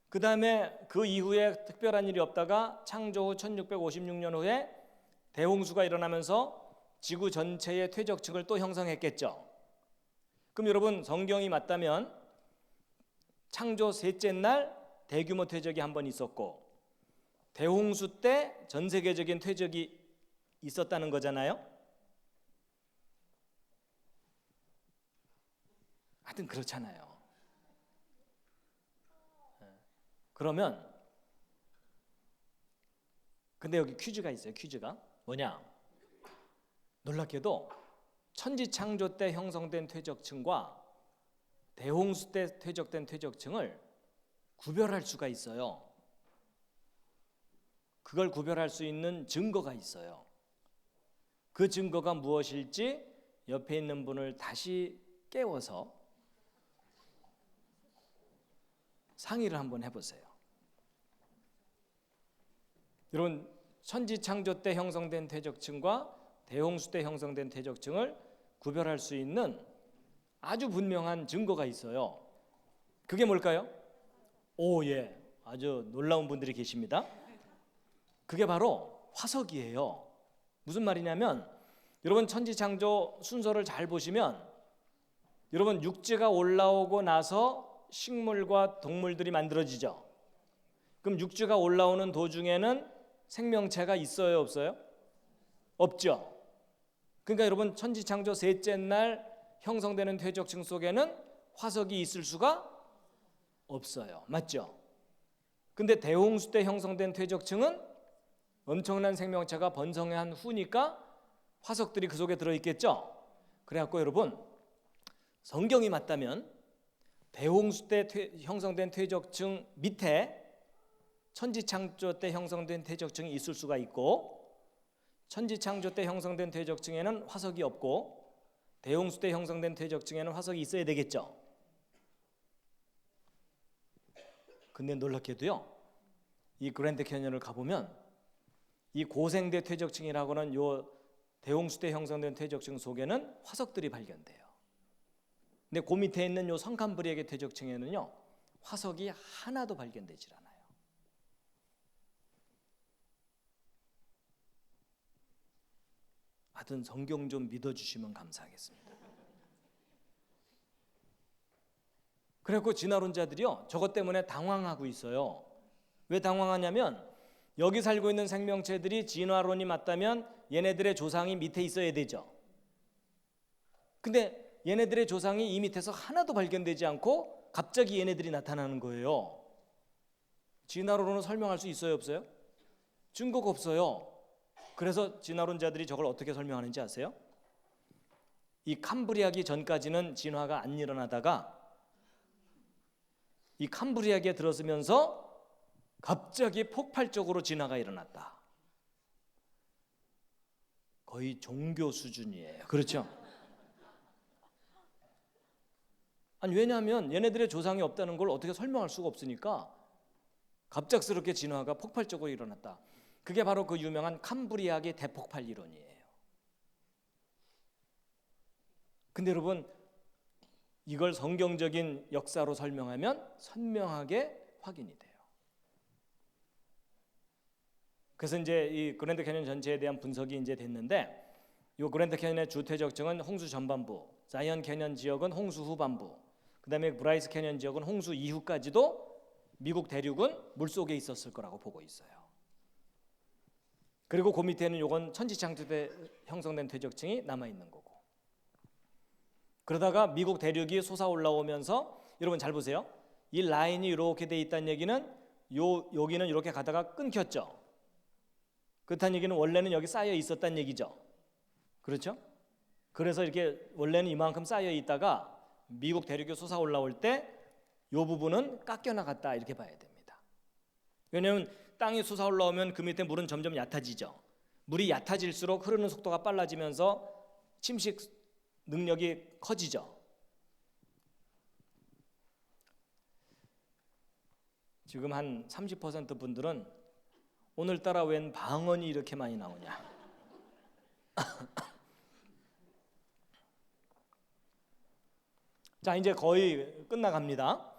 그 다음에 그 이후에 특별한 일이 없다가 창조 후 1656년 후에 대홍수가 일어나면서 지구 전체의 퇴적층을 또 형성했겠죠. 그럼 여러분 성경이 맞다면 창조 셋째 날 대규모 퇴적이 한번 있었고 대홍수 때 전 세계적인 퇴적이 있었다는 거잖아요. 하여튼 그렇잖아요. 그러면 근데 여기 퀴즈가 있어요. 퀴즈가 뭐냐? 놀랍게도 천지창조 때 형성된 퇴적층과 대홍수 때 퇴적된 퇴적층을 구별할 수가 있어요. 그걸 구별할 수 있는 증거가 있어요. 그 증거가 무엇일지 옆에 있는 분을 다시 깨워서 상의를 한번 해보세요. 여러분, 천지창조 때 형성된 퇴적층과 대홍수 때 형성된 퇴적층을 구별할 수 있는 아주 분명한 증거가 있어요. 그게 뭘까요? 오, 예, 아주 놀라운 분들이 계십니다. 그게 바로 화석이에요. 무슨 말이냐면 여러분, 천지창조 순서를 잘 보시면 여러분, 육지가 올라오고 나서 식물과 동물들이 만들어지죠. 그럼 육지가 올라오는 도중에는 생명체가 있어요, 없어요? 없죠. 그러니까 여러분, 천지창조 셋째 날 형성되는 퇴적층 속에는 화석이 있을 수가 없어요. 맞죠? 근데 대홍수 때 형성된 퇴적층은 엄청난 생명체가 번성한 후니까 화석들이 그 속에 들어있겠죠. 그래갖고 여러분, 성경이 맞다면 대홍수 때 형성된 퇴적층 밑에 천지창조 때 형성된 퇴적층이 있을 수가 있고, 천지창조 때 형성된 퇴적층에는 화석이 없고 대홍수 때 형성된 퇴적층에는 화석이 있어야 되겠죠. 근데 놀랍게도요, 이 그랜드 캐니언을 가보면 이 고생대 퇴적층이라고는 요 대홍수 때 형성된 퇴적층 속에는 화석들이 발견돼요. 근데 그 밑에 있는 요 성캄브리아계 퇴적층에는요, 화석이 하나도 발견되질 않아요. 하여튼 성경 좀 믿어주시면 감사하겠습니다. 그래갖고 진화론자들이요, 저것 때문에 당황하고 있어요. 왜 당황하냐면 여기 살고 있는 생명체들이 진화론이 맞다면 얘네들의 조상이 밑에 있어야 되죠. 근데 얘네들의 조상이 이 밑에서 하나도 발견되지 않고 갑자기 얘네들이 나타나는 거예요. 진화론으로 설명할 수 있어요, 없어요? 증거가 없어요. 그래서 진화론자들이 저걸 어떻게 설명하는지 아세요? 이 캄브리아기 전까지는 진화가 안 일어나다가 이 캄브리아기에 들어서면서 갑자기 폭발적으로 진화가 일어났다. 거의 종교 수준이에요. 그렇죠? 아니, 왜냐하면 얘네들의 조상이 없다는 걸 어떻게 설명할 수가 없으니까 갑작스럽게 진화가 폭발적으로 일어났다. 그게 바로 그 유명한 캄브리아기 대폭발 이론이에요. 근데 여러분, 이걸 성경적인 역사로 설명하면 선명하게 확인이 돼요. 그래서 이제 이 그랜드 캐니언 전체에 대한 분석이 이제 됐는데, 이 그랜드 캐니언의 주퇴적층은 홍수 전반부, 자이언 캐니언 지역은 홍수 후반부, 그다음에 브라이스 캐니언 지역은 홍수 이후까지도 미국 대륙은 물 속에 있었을 거라고 보고 있어요. 그리고 그 밑에는 요건 천지창조 때 형성된 퇴적층이 남아 있는 거고. 그러다가 미국 대륙이 솟아 올라오면서 여러분 잘 보세요. 이 라인이 이렇게 돼 있다는 얘기는 여기는 이렇게 가다가 끊겼죠. 그렇다는 얘기는 원래는 여기 쌓여 있었다는 얘기죠. 그렇죠? 그래서 이렇게 원래는 이만큼 쌓여 있다가 미국 대륙이 솟아 올라올 때 이 부분은 깎여 나갔다, 이렇게 봐야 됩니다. 왜냐하면 땅이 솟아 올라오면 그 밑에 물은 점점 얕아지죠. 물이 얕아질수록 흐르는 속도가 빨라지면서 침식 능력이 커지죠. 지금 한 30% 분들은 오늘따라 웬 방언이 이렇게 많이 나오냐. 자, 이제 거의 끝나갑니다.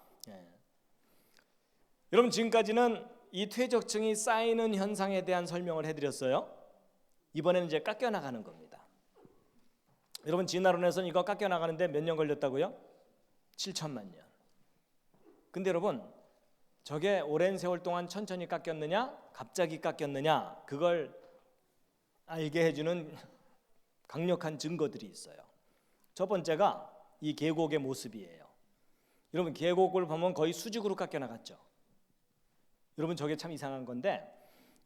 여러분, 지금까지는 이 퇴적층이 쌓이는 현상에 대한 설명을 해드렸어요. 이번에는 이제 깎여 나가는 겁니다. 여러분, 진화론에서는 이거 깎여 나가는데 몇 년 걸렸다고요? 7천만 년. 근데 여러분, 저게 오랜 세월 동안 천천히 깎였느냐, 갑자기 깎였느냐, 그걸 알게 해주는 강력한 증거들이 있어요. 첫 번째가 이 계곡의 모습이에요. 여러분, 계곡을 보면 거의 수직으로 깎여 나갔죠. 여러분, 저게 참 이상한 건데,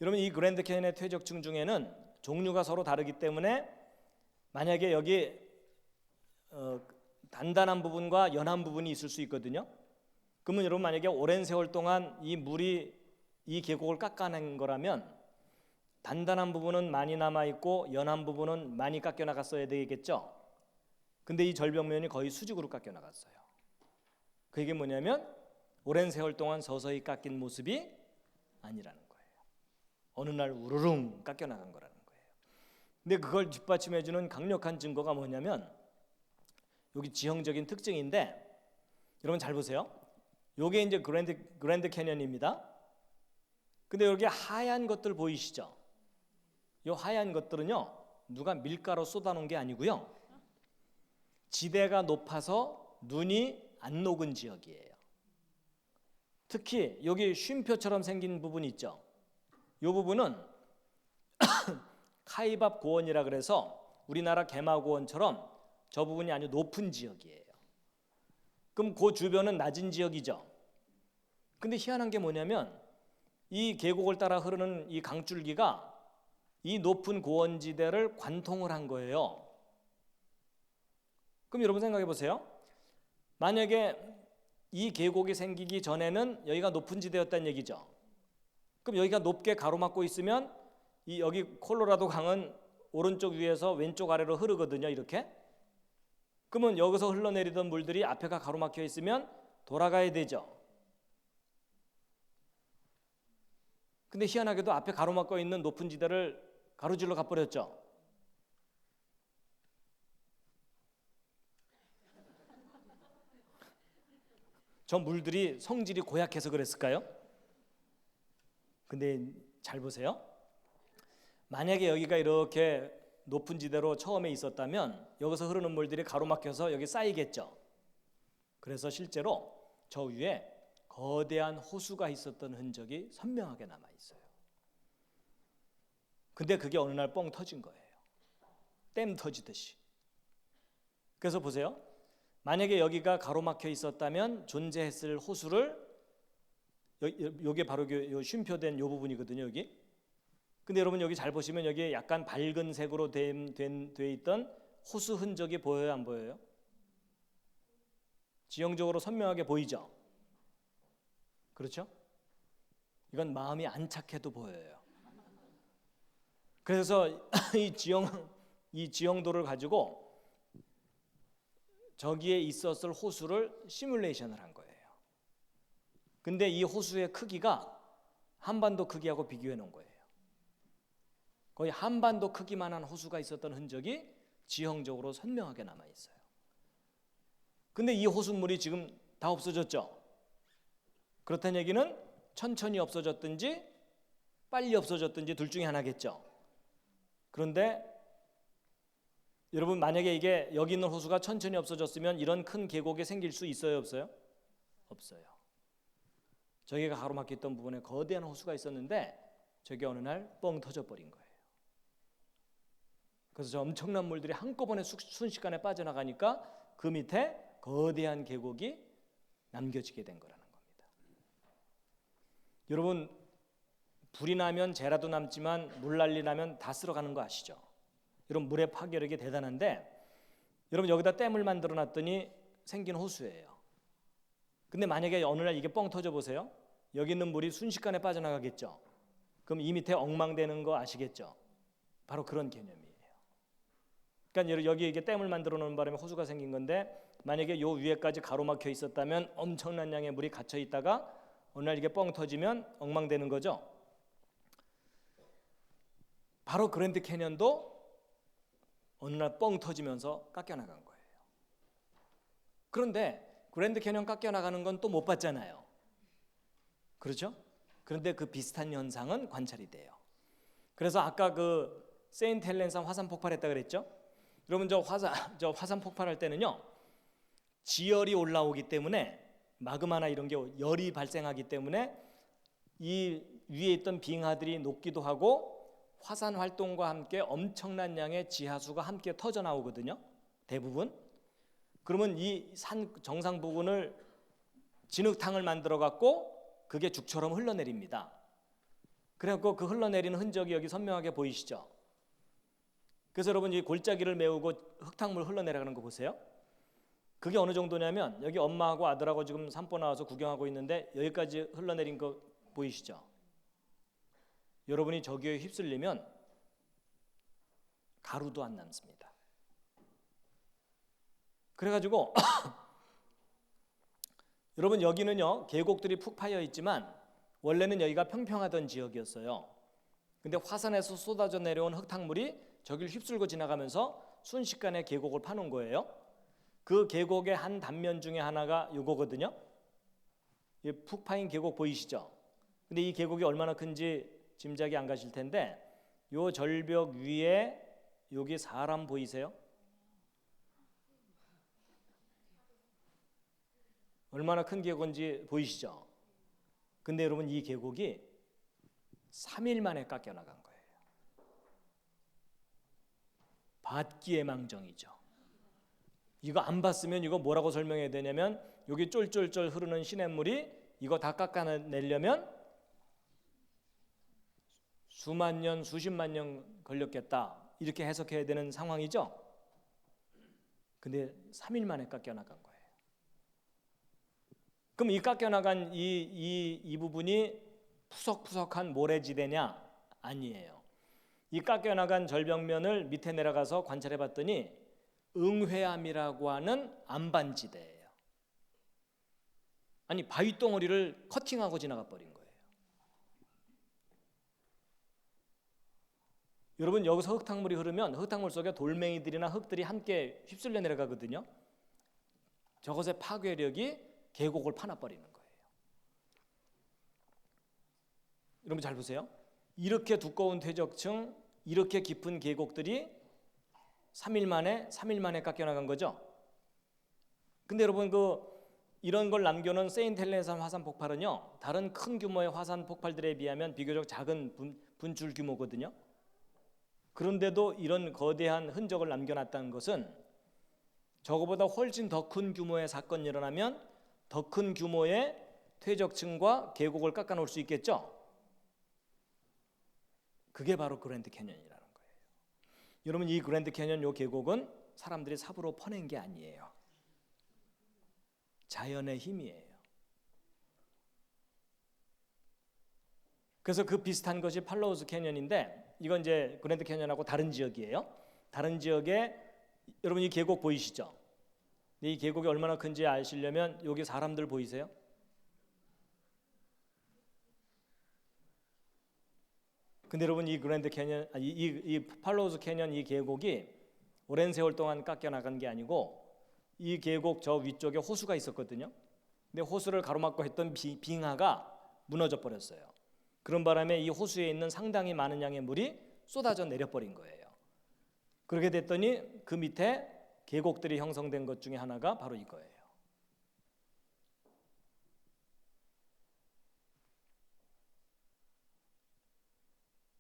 여러분, 이 그랜드 캐니언의 퇴적층 중에는 종류가 서로 다르기 때문에 만약에 여기 단단한 부분과 연한 부분이 있을 수 있거든요. 그러면 여러분 만약에 오랜 세월 동안 이 물이 이 계곡을 깎아낸 거라면 단단한 부분은 많이 남아 있고 연한 부분은 많이 깎여 나갔어야 되겠죠. 근데 이 절벽면이 거의 수직으로 깎여 나갔어요. 그게 뭐냐면 오랜 세월 동안 서서히 깎인 모습이 아니라는 거예요. 어느 날 우르릉 깎여 나간 거라는 거예요. 근데 그걸 뒷받침해 주는 강력한 증거가 뭐냐면 여기 지형적인 특징인데 여러분 잘 보세요. 요게 이제 그랜드 캐년입니다. 근데 여기 하얀 것들 보이시죠? 요 하얀 것들은요 누가 밀가루 쏟아놓은 게 아니고요, 지대가 높아서 눈이 안 녹은 지역이에요. 특히 여기 쉼표처럼 생긴 부분 있죠. 요 부분은 카이밥 고원이라 그래서 우리나라 개마고원처럼 저 부분이 아주 높은 지역이에요. 그럼 그 주변은 낮은 지역이죠. 근데 희한한 게 뭐냐면 이 계곡을 따라 흐르는 이 강줄기가 이 높은 고원지대를 관통을 한 거예요. 그럼 여러분 생각해 보세요. 만약에 이 계곡이 생기기 전에는 여기가 높은 지대였다는 얘기죠. 그럼 여기가 높게 가로막고 있으면 이 여기 콜로라도 강은 오른쪽 위에서 왼쪽 아래로 흐르거든요. 이렇게. 그러면 여기서 흘러내리던 물들이 앞에가 가로막혀 있으면 돌아가야 되죠. 근데 희한하게도 앞에 가로막고 있는 높은 지대를 가로질러 가버렸죠. 저 물들이 성질이 고약해서 그랬을까요? 근데 잘 보세요. 만약에 여기가 이렇게 높은 지대로 처음에 있었다면 여기서 흐르는 물들이 가로막혀서 여기 쌓이겠죠. 그래서 실제로 저 위에 거대한 호수가 있었던 흔적이 선명하게 남아 있어요. 근데 그게 어느 날 뻥 터진 거예요. 댐 터지듯이. 그래서 보세요. 만약에 여기가 가로막혀 있었다면 존재했을 호수를 여기 바로 요 쉼표된 요 부분이거든요. 여기. 근데 여러분 여기 잘 보시면 여기 약간 밝은 색으로 돼 있던 호수 흔적이 보여요, 안 보여요? 지형적으로 선명하게 보이죠? 그렇죠? 이건 마음이 안 착해도 보여요. 그래서 이 지형도를 가지고 저기에 있었을 호수를 시뮬레이션을 한 거예요. 근데 이 호수의 크기가 한반도 크기하고 비교해 놓은 거예요. 거의 한반도 크기만한 호수가 있었던 흔적이 지형적으로 선명하게 남아 있어요. 근데 이 호수물이 지금 다 없어졌죠. 그렇다는 얘기는 천천히 없어졌든지 빨리 없어졌든지 둘 중에 하나겠죠. 그런데 여러분 만약에 이게 여기 있는 호수가 천천히 없어졌으면 이런 큰 계곡이 생길 수 있어요, 없어요? 없어요. 저기가 가로막혀 있던 부분에 거대한 호수가 있었는데 저게 어느 날 뻥 터져 버린 거예요. 그래서 저 엄청난 물들이 한꺼번에 순식간에 빠져나가니까 그 밑에 거대한 계곡이 남겨지게 된 거라는 겁니다. 여러분 불이 나면 재라도 남지만 물난리 나면 다 쓸어가는 거 아시죠? 여러분 물의 파괴력이 대단한데 여러분 여기다 댐을 만들어 놨더니 생긴 호수예요. 근데 만약에 어느 날 이게 뻥 터져 보세요. 여기 있는 물이 순식간에 빠져나가겠죠. 그럼 이 밑에 엉망되는 거 아시겠죠? 바로 그런 개념이에요. 그러니까 여기 이게 댐을 만들어 놓은 바람에 호수가 생긴 건데 만약에 요 위에까지 가로막혀 있었다면 엄청난 양의 물이 갇혀 있다가 어느 날 이게 뻥 터지면 엉망되는 거죠. 바로 그랜드 캐년도 어느 날 뻥 터지면서 깎여 나간 거예요. 그런데 그랜드 캐년 깎여 나가는 건 또 못 봤잖아요. 그렇죠? 그런데 그 비슷한 현상은 관찰이 돼요. 그래서 아까 그 세인트 헬렌산 화산 폭발했다 그랬죠? 여러분 저 화산 폭발할 때는요. 지열이 올라오기 때문에 마그마나 이런 게 열이 발생하기 때문에 이 위에 있던 빙하들이 녹기도 하고 화산 활동과 함께 엄청난 양의 지하수가 함께 터져 나오거든요. 대부분. 그러면 이 산 정상 부근을 진흙탕을 만들어 갖고 그게 죽처럼 흘러내립니다. 그래갖고 그 흘러내리는 흔적이 여기 선명하게 보이시죠? 그래서 여러분 이 골짜기를 메우고 흙탕물 흘러내려가는 거 보세요. 그게 어느 정도냐면 여기 엄마하고 아들하고 지금 산보 나와서 구경하고 있는데 여기까지 흘러내린 거 보이시죠? 여러분이 저기에 휩쓸리면 가루도 안 남습니다. 그래가지고 여러분 여기는요 계곡들이 푹 파여 있지만 원래는 여기가 평평하던 지역이었어요. 근데 화산에서 쏟아져 내려온 흙탕물이 저기를 휩쓸고 지나가면서 순식간에 계곡을 파놓은 거예요. 그 계곡의 한 단면 중에 하나가 이거거든요. 푹 파인 계곡 보이시죠? 근데 이 계곡이 얼마나 큰지 짐작이 안 가실 텐데 요 절벽 위에 여기 사람 보이세요? 얼마나 큰 계곡인지 보이시죠? 근데 여러분 이 계곡이 3일 만에 깎여 나간 거예요. 받기의 망정이죠. 이거 안 봤으면 이거 뭐라고 설명해야 되냐면 여기 쫄쫄쫄 흐르는 시냇물이 이거 다 깎아내려면 수만 년, 수십만 년 걸렸겠다 이렇게 해석해야 되는 상황이죠. 근데 3일 만에 깎여 나간 거예요. 그럼 이 깎여 나간 이 부분이 푸석푸석한 모래지대냐? 아니에요. 이 깎여 나간 절벽면을 밑에 내려가서 관찰해 봤더니 응회암이라고 하는 안반지대예요. 아니 바위 덩어리를 커팅하고 지나가 버린 거예요. 여러분 여기서 흙탕물이 흐르면 흙탕물 속에 돌멩이들이나 흙들이 함께 휩쓸려 내려가거든요. 저것의 파괴력이 계곡을 파놔버리는 거예요. 여러분 잘 보세요. 이렇게 두꺼운 퇴적층, 이렇게 깊은 계곡들이 3일 만에 깎여 나간 거죠. 근데 여러분 이런 걸 남겨놓은 세인트 헬렌산 화산 폭발은요, 다른 큰 규모의 화산 폭발들에 비하면 비교적 작은 분출 규모거든요. 그런데도 이런 거대한 흔적을 남겨놨다는 것은 저거보다 훨씬 더 큰 규모의 사건이 일어나면 더 큰 규모의 퇴적층과 계곡을 깎아놓을 수 있겠죠. 그게 바로 그랜드 캐년이라는 거예요. 여러분 이 그랜드 캐년 요 계곡은 사람들이 삽으로 퍼낸 게 아니에요. 자연의 힘이에요. 그래서 그 비슷한 것이 팔로우스 캐년인데 이건 이제 그랜드 캐년하고 다른 지역이에요. 다른 지역에 여러분 이 계곡 보이시죠? 이 계곡이 얼마나 큰지 아시려면 여기 사람들 보이세요? 근데 여러분 이 그랜드 캐년, 이 팔로우스 캐년 이 계곡이 오랜 세월 동안 깎여 나간 게 아니고 이 계곡 저 위쪽에 호수가 있었거든요. 근데 호수를 가로막고 했던 빙하가 무너져 버렸어요. 그런 바람에 이 호수에 있는 상당히 많은 양의 물이 쏟아져 내려버린 거예요. 그렇게 됐더니 그 밑에 계곡들이 형성된 것 중에 하나가 바로 이거예요.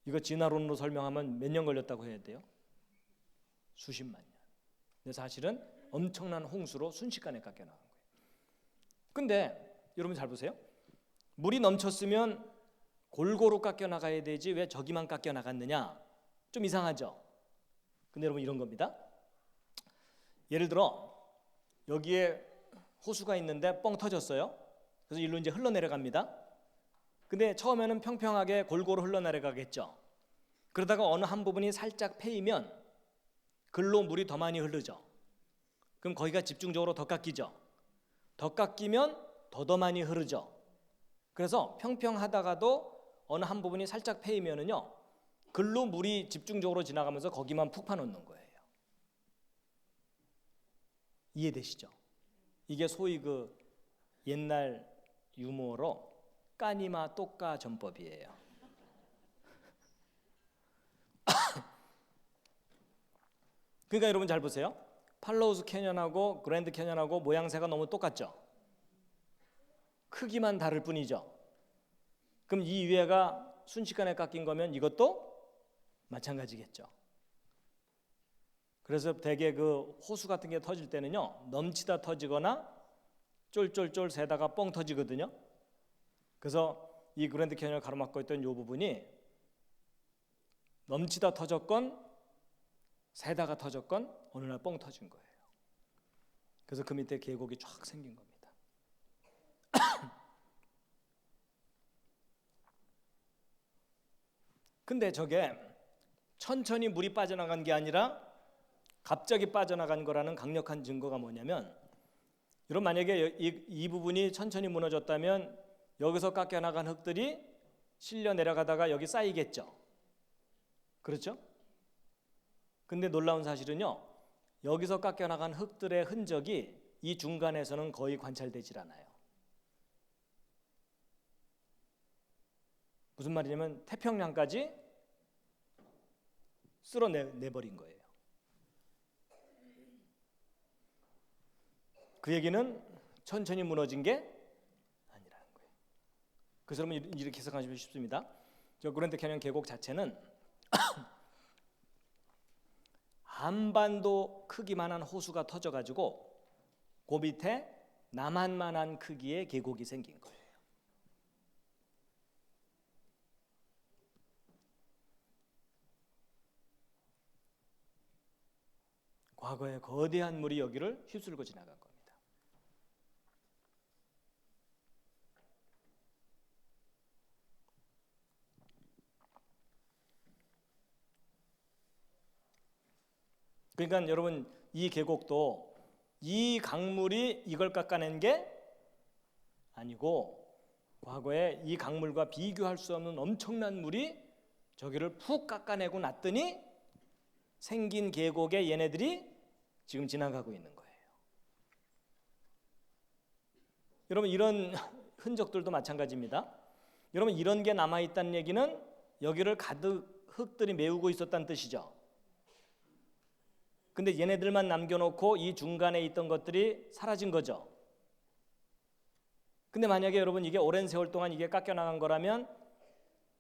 이거 진화론으로 설명하면 몇 년 걸렸다고 해야 돼요? 수십만 년. 근데 사실은 엄청난 홍수로 순식간에 깎여 나간 거예요. 근데 여러분 잘 보세요. 물이 넘쳤으면 골고루 깎여 나가야 되지 왜 저기만 깎여 나갔느냐? 좀 이상하죠? 근데 여러분 이런 겁니다. 예를 들어 여기에 호수가 있는데 뻥 터졌어요. 그래서 일로 이제 흘러내려갑니다. 근데 처음에는 평평하게 골고루 흘러내려가겠죠. 그러다가 어느 한 부분이 살짝 패이면 글로 물이 더 많이 흐르죠. 그럼 거기가 집중적으로 더 깎이죠. 더 깎이면 더 많이 흐르죠. 그래서 평평하다가도 어느 한 부분이 살짝 패이면은요, 글로 물이 집중적으로 지나가면서 거기만 푹 파놓는 거예요. 이해되시죠? 이게 소위 그 옛날 유머로 까니마 똑까 전법이에요. 그러니까 여러분 잘 보세요. 팔로우스 캐년하고 그랜드 캐년하고 모양새가 너무 똑같죠? 크기만 다를 뿐이죠. 그럼 이 위에가 순식간에 깎인 거면 이것도 마찬가지겠죠. 그래서 대개 그 호수 같은 게 터질 때는요, 넘치다 터지거나 쫄쫄쫄 새다가 뻥 터지거든요. 그래서 이 그랜드 캐년을 가로막고 있던 이 부분이 넘치다 터졌건 새다가 터졌건 어느 날 뻥 터진 거예요. 그래서 그 밑에 계곡이 쫙 생긴 겁니다. 근데 저게 천천히 물이 빠져나간 게 아니라 갑자기 빠져나간 거라는 강력한 증거가 뭐냐면, 여러분 만약에 이 부분이 천천히 무너졌다면 여기서 깎여나간 흙들이 실려 내려가다가 여기 쌓이겠죠. 그렇죠? 근데 놀라운 사실은요, 여기서 깎여나간 흙들의 흔적이 이 중간에서는 거의 관찰되질 않아요. 무슨 말이냐면 태평양까지 쓸어내버린 거예요. 그 얘기는 천천히 무너진 게 아니라는 거예요. 그래서 여러분 이렇게 해석하시면 쉽습니다. 저 그랜드 캐년 계곡 자체는 한반도 크기만한 호수가 터져가지고 그 밑에 남한만한 크기의 계곡이 생긴 거예요. 과거에 거대한 물이 여기를 휩쓸고 지나간 겁니다. 그러니까 여러분 이 계곡도 이 강물이 이걸 깎아낸 게 아니고 과거에 이 강물과 비교할 수 없는 엄청난 물이 저기를 푹 깎아내고 났더니 생긴 계곡에 얘네들이 지금 지나가고 있는 거예요. 여러분 이런 흔적들도 마찬가지입니다. 여러분 이런 게 남아있다는 얘기는 여기를 가득 흙들이 메우고 있었다는 뜻이죠. 근데 얘네들만 남겨놓고 이 중간에 있던 것들이 사라진 거죠. 근데 만약에 여러분 이게 오랜 세월 동안 이게 깎여나간 거라면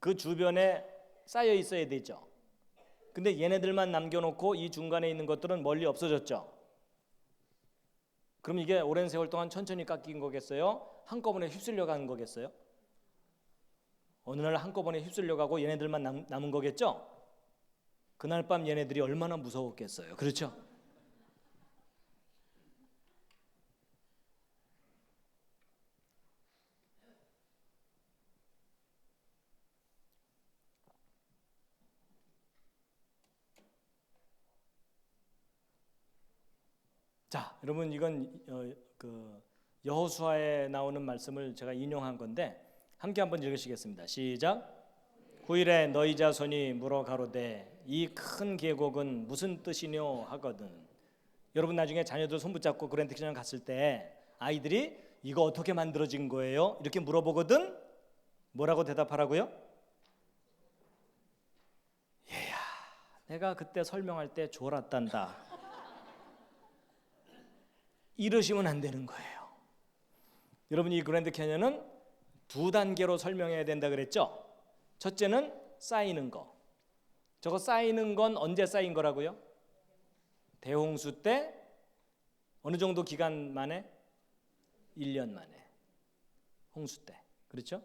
그 주변에 쌓여 있어야 되죠. 근데 얘네들만 남겨놓고 이 중간에 있는 것들은 멀리 없어졌죠. 그럼 이게 오랜 세월 동안 천천히 깎인 거겠어요? 한꺼번에 휩쓸려 가는 거겠어요? 어느 날 한꺼번에 휩쓸려 가고 얘네들만 남은 거겠죠? 그날 밤 얘네들이 얼마나 무서웠겠어요. 그렇죠? 자, 여러분 이건 여호수아에 나오는 말씀을 제가 인용한 건데 함께 한번 읽으시겠습니다. 시작. 9일에 너희 자손이 물어 가로되 이 큰 계곡은 무슨 뜻이뇨 하거든. 여러분 나중에 자녀들 손 붙잡고 그랜드 캐년 갔을 때 아이들이 이거 어떻게 만들어진 거예요? 이렇게 물어보거든. 뭐라고 대답하라고요? 얘야, 내가 그때 설명할 때 졸았단다. 이러시면 안 되는 거예요. 여러분 이 그랜드 캐년은 두 단계로 설명해야 된다 그랬죠? 첫째는 쌓이는 거. 저거 쌓이는 건 언제 쌓인 거라고요? 대홍수 때 어느 정도 기간 만에? 1년 만에. 홍수 때. 그렇죠?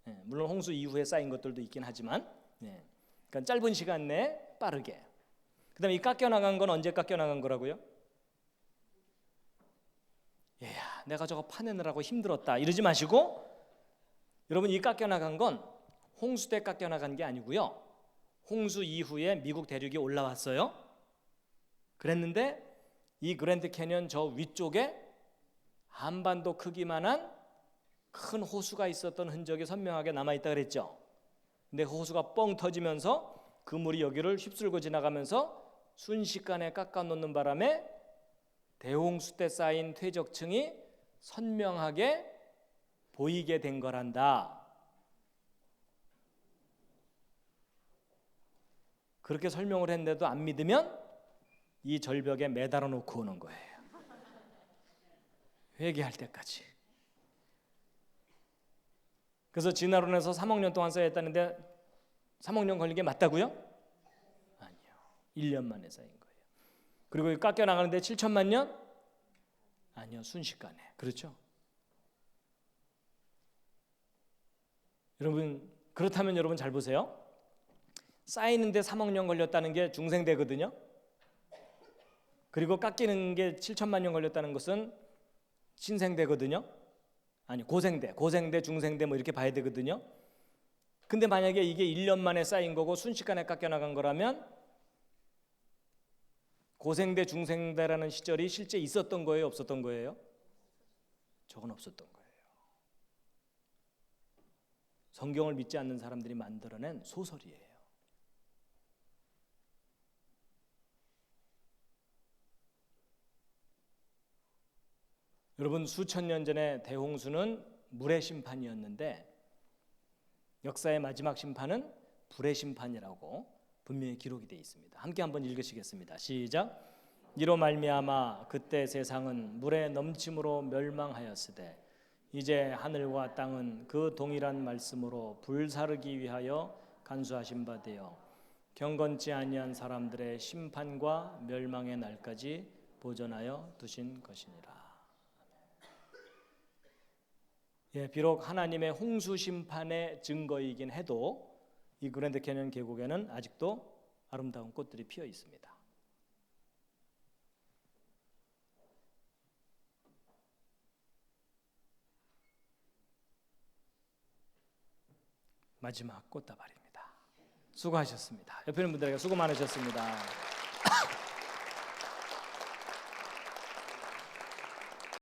네, 물론 홍수 이후에 쌓인 것들도 있긴 하지만 네. 그러니까 짧은 시간 내에 빠르게. 그 다음에 이 깎여나간 건 언제 깎여나간 거라고요? 얘야, 내가 저거 파내느라고 힘들었다 이러지 마시고 여러분 이 깎여나간 건 홍수 때 깎여나간 게 아니고요. 홍수 이후에 미국 대륙이 올라왔어요. 그랬는데 이 그랜드 캐년 저 위쪽에 한반도 크기만한 큰 호수가 있었던 흔적이 선명하게 남아있다 그랬죠. 근데 그 호수가 뻥 터지면서 그 물이 여기를 휩쓸고 지나가면서 순식간에 깎아놓는 바람에 대홍수 때 쌓인 퇴적층이 선명하게 보이게 된 거란다. 그렇게 설명을 했는데도 안 믿으면 이 절벽에 매달아 놓고 오는 거예요. 회개할 때까지. 그래서 진화론에서 3억 년 동안 쌓였다는데 3억 년 걸린 게 맞다고요? 아니요. 1년 만에 쌓인 거예요. 그리고 깎여 나가는데 7천만 년? 아니요. 순식간에. 그렇죠? 여러분 그렇다면 여러분 잘 보세요. 쌓이는데 3억 년 걸렸다는 게 중생대거든요. 그리고 깎이는 게 7천만 년 걸렸다는 것은 신생대거든요. 아니 고생대, 중생대 뭐 이렇게 봐야 되거든요. 근데 만약에 이게 1년 만에 쌓인 거고 순식간에 깎여 나간 거라면 고생대, 중생대라는 시절이 실제 있었던 거예요, 없었던 거예요? 저건 없었던 거예요. 성경을 믿지 않는 사람들이 만들어낸 소설이에요. 여러분, 수천 년 전에 대홍수는 물의 심판이었는데 역사의 마지막 심판은 불의 심판이라고 분명히 기록이 되어 있습니다. 함께 한번 읽으시겠습니다. 시작. 이로 말미암아 그때 세상은 물의 넘침으로 멸망하였으되 이제 하늘과 땅은 그 동일한 말씀으로 불사르기 위하여 간수하신 바 되어 경건치 아니한 사람들의 심판과 멸망의 날까지 보존하여 두신 것이니라. 예, 비록 하나님의 홍수 심판의 증거이긴 해도 이 그랜드 캐년 계곡에는 아직도 아름다운 꽃들이 피어 있습니다. 마지막 꽃다발입니다. 수고하셨습니다. 옆에 있는 분들에게 수고 많으셨습니다.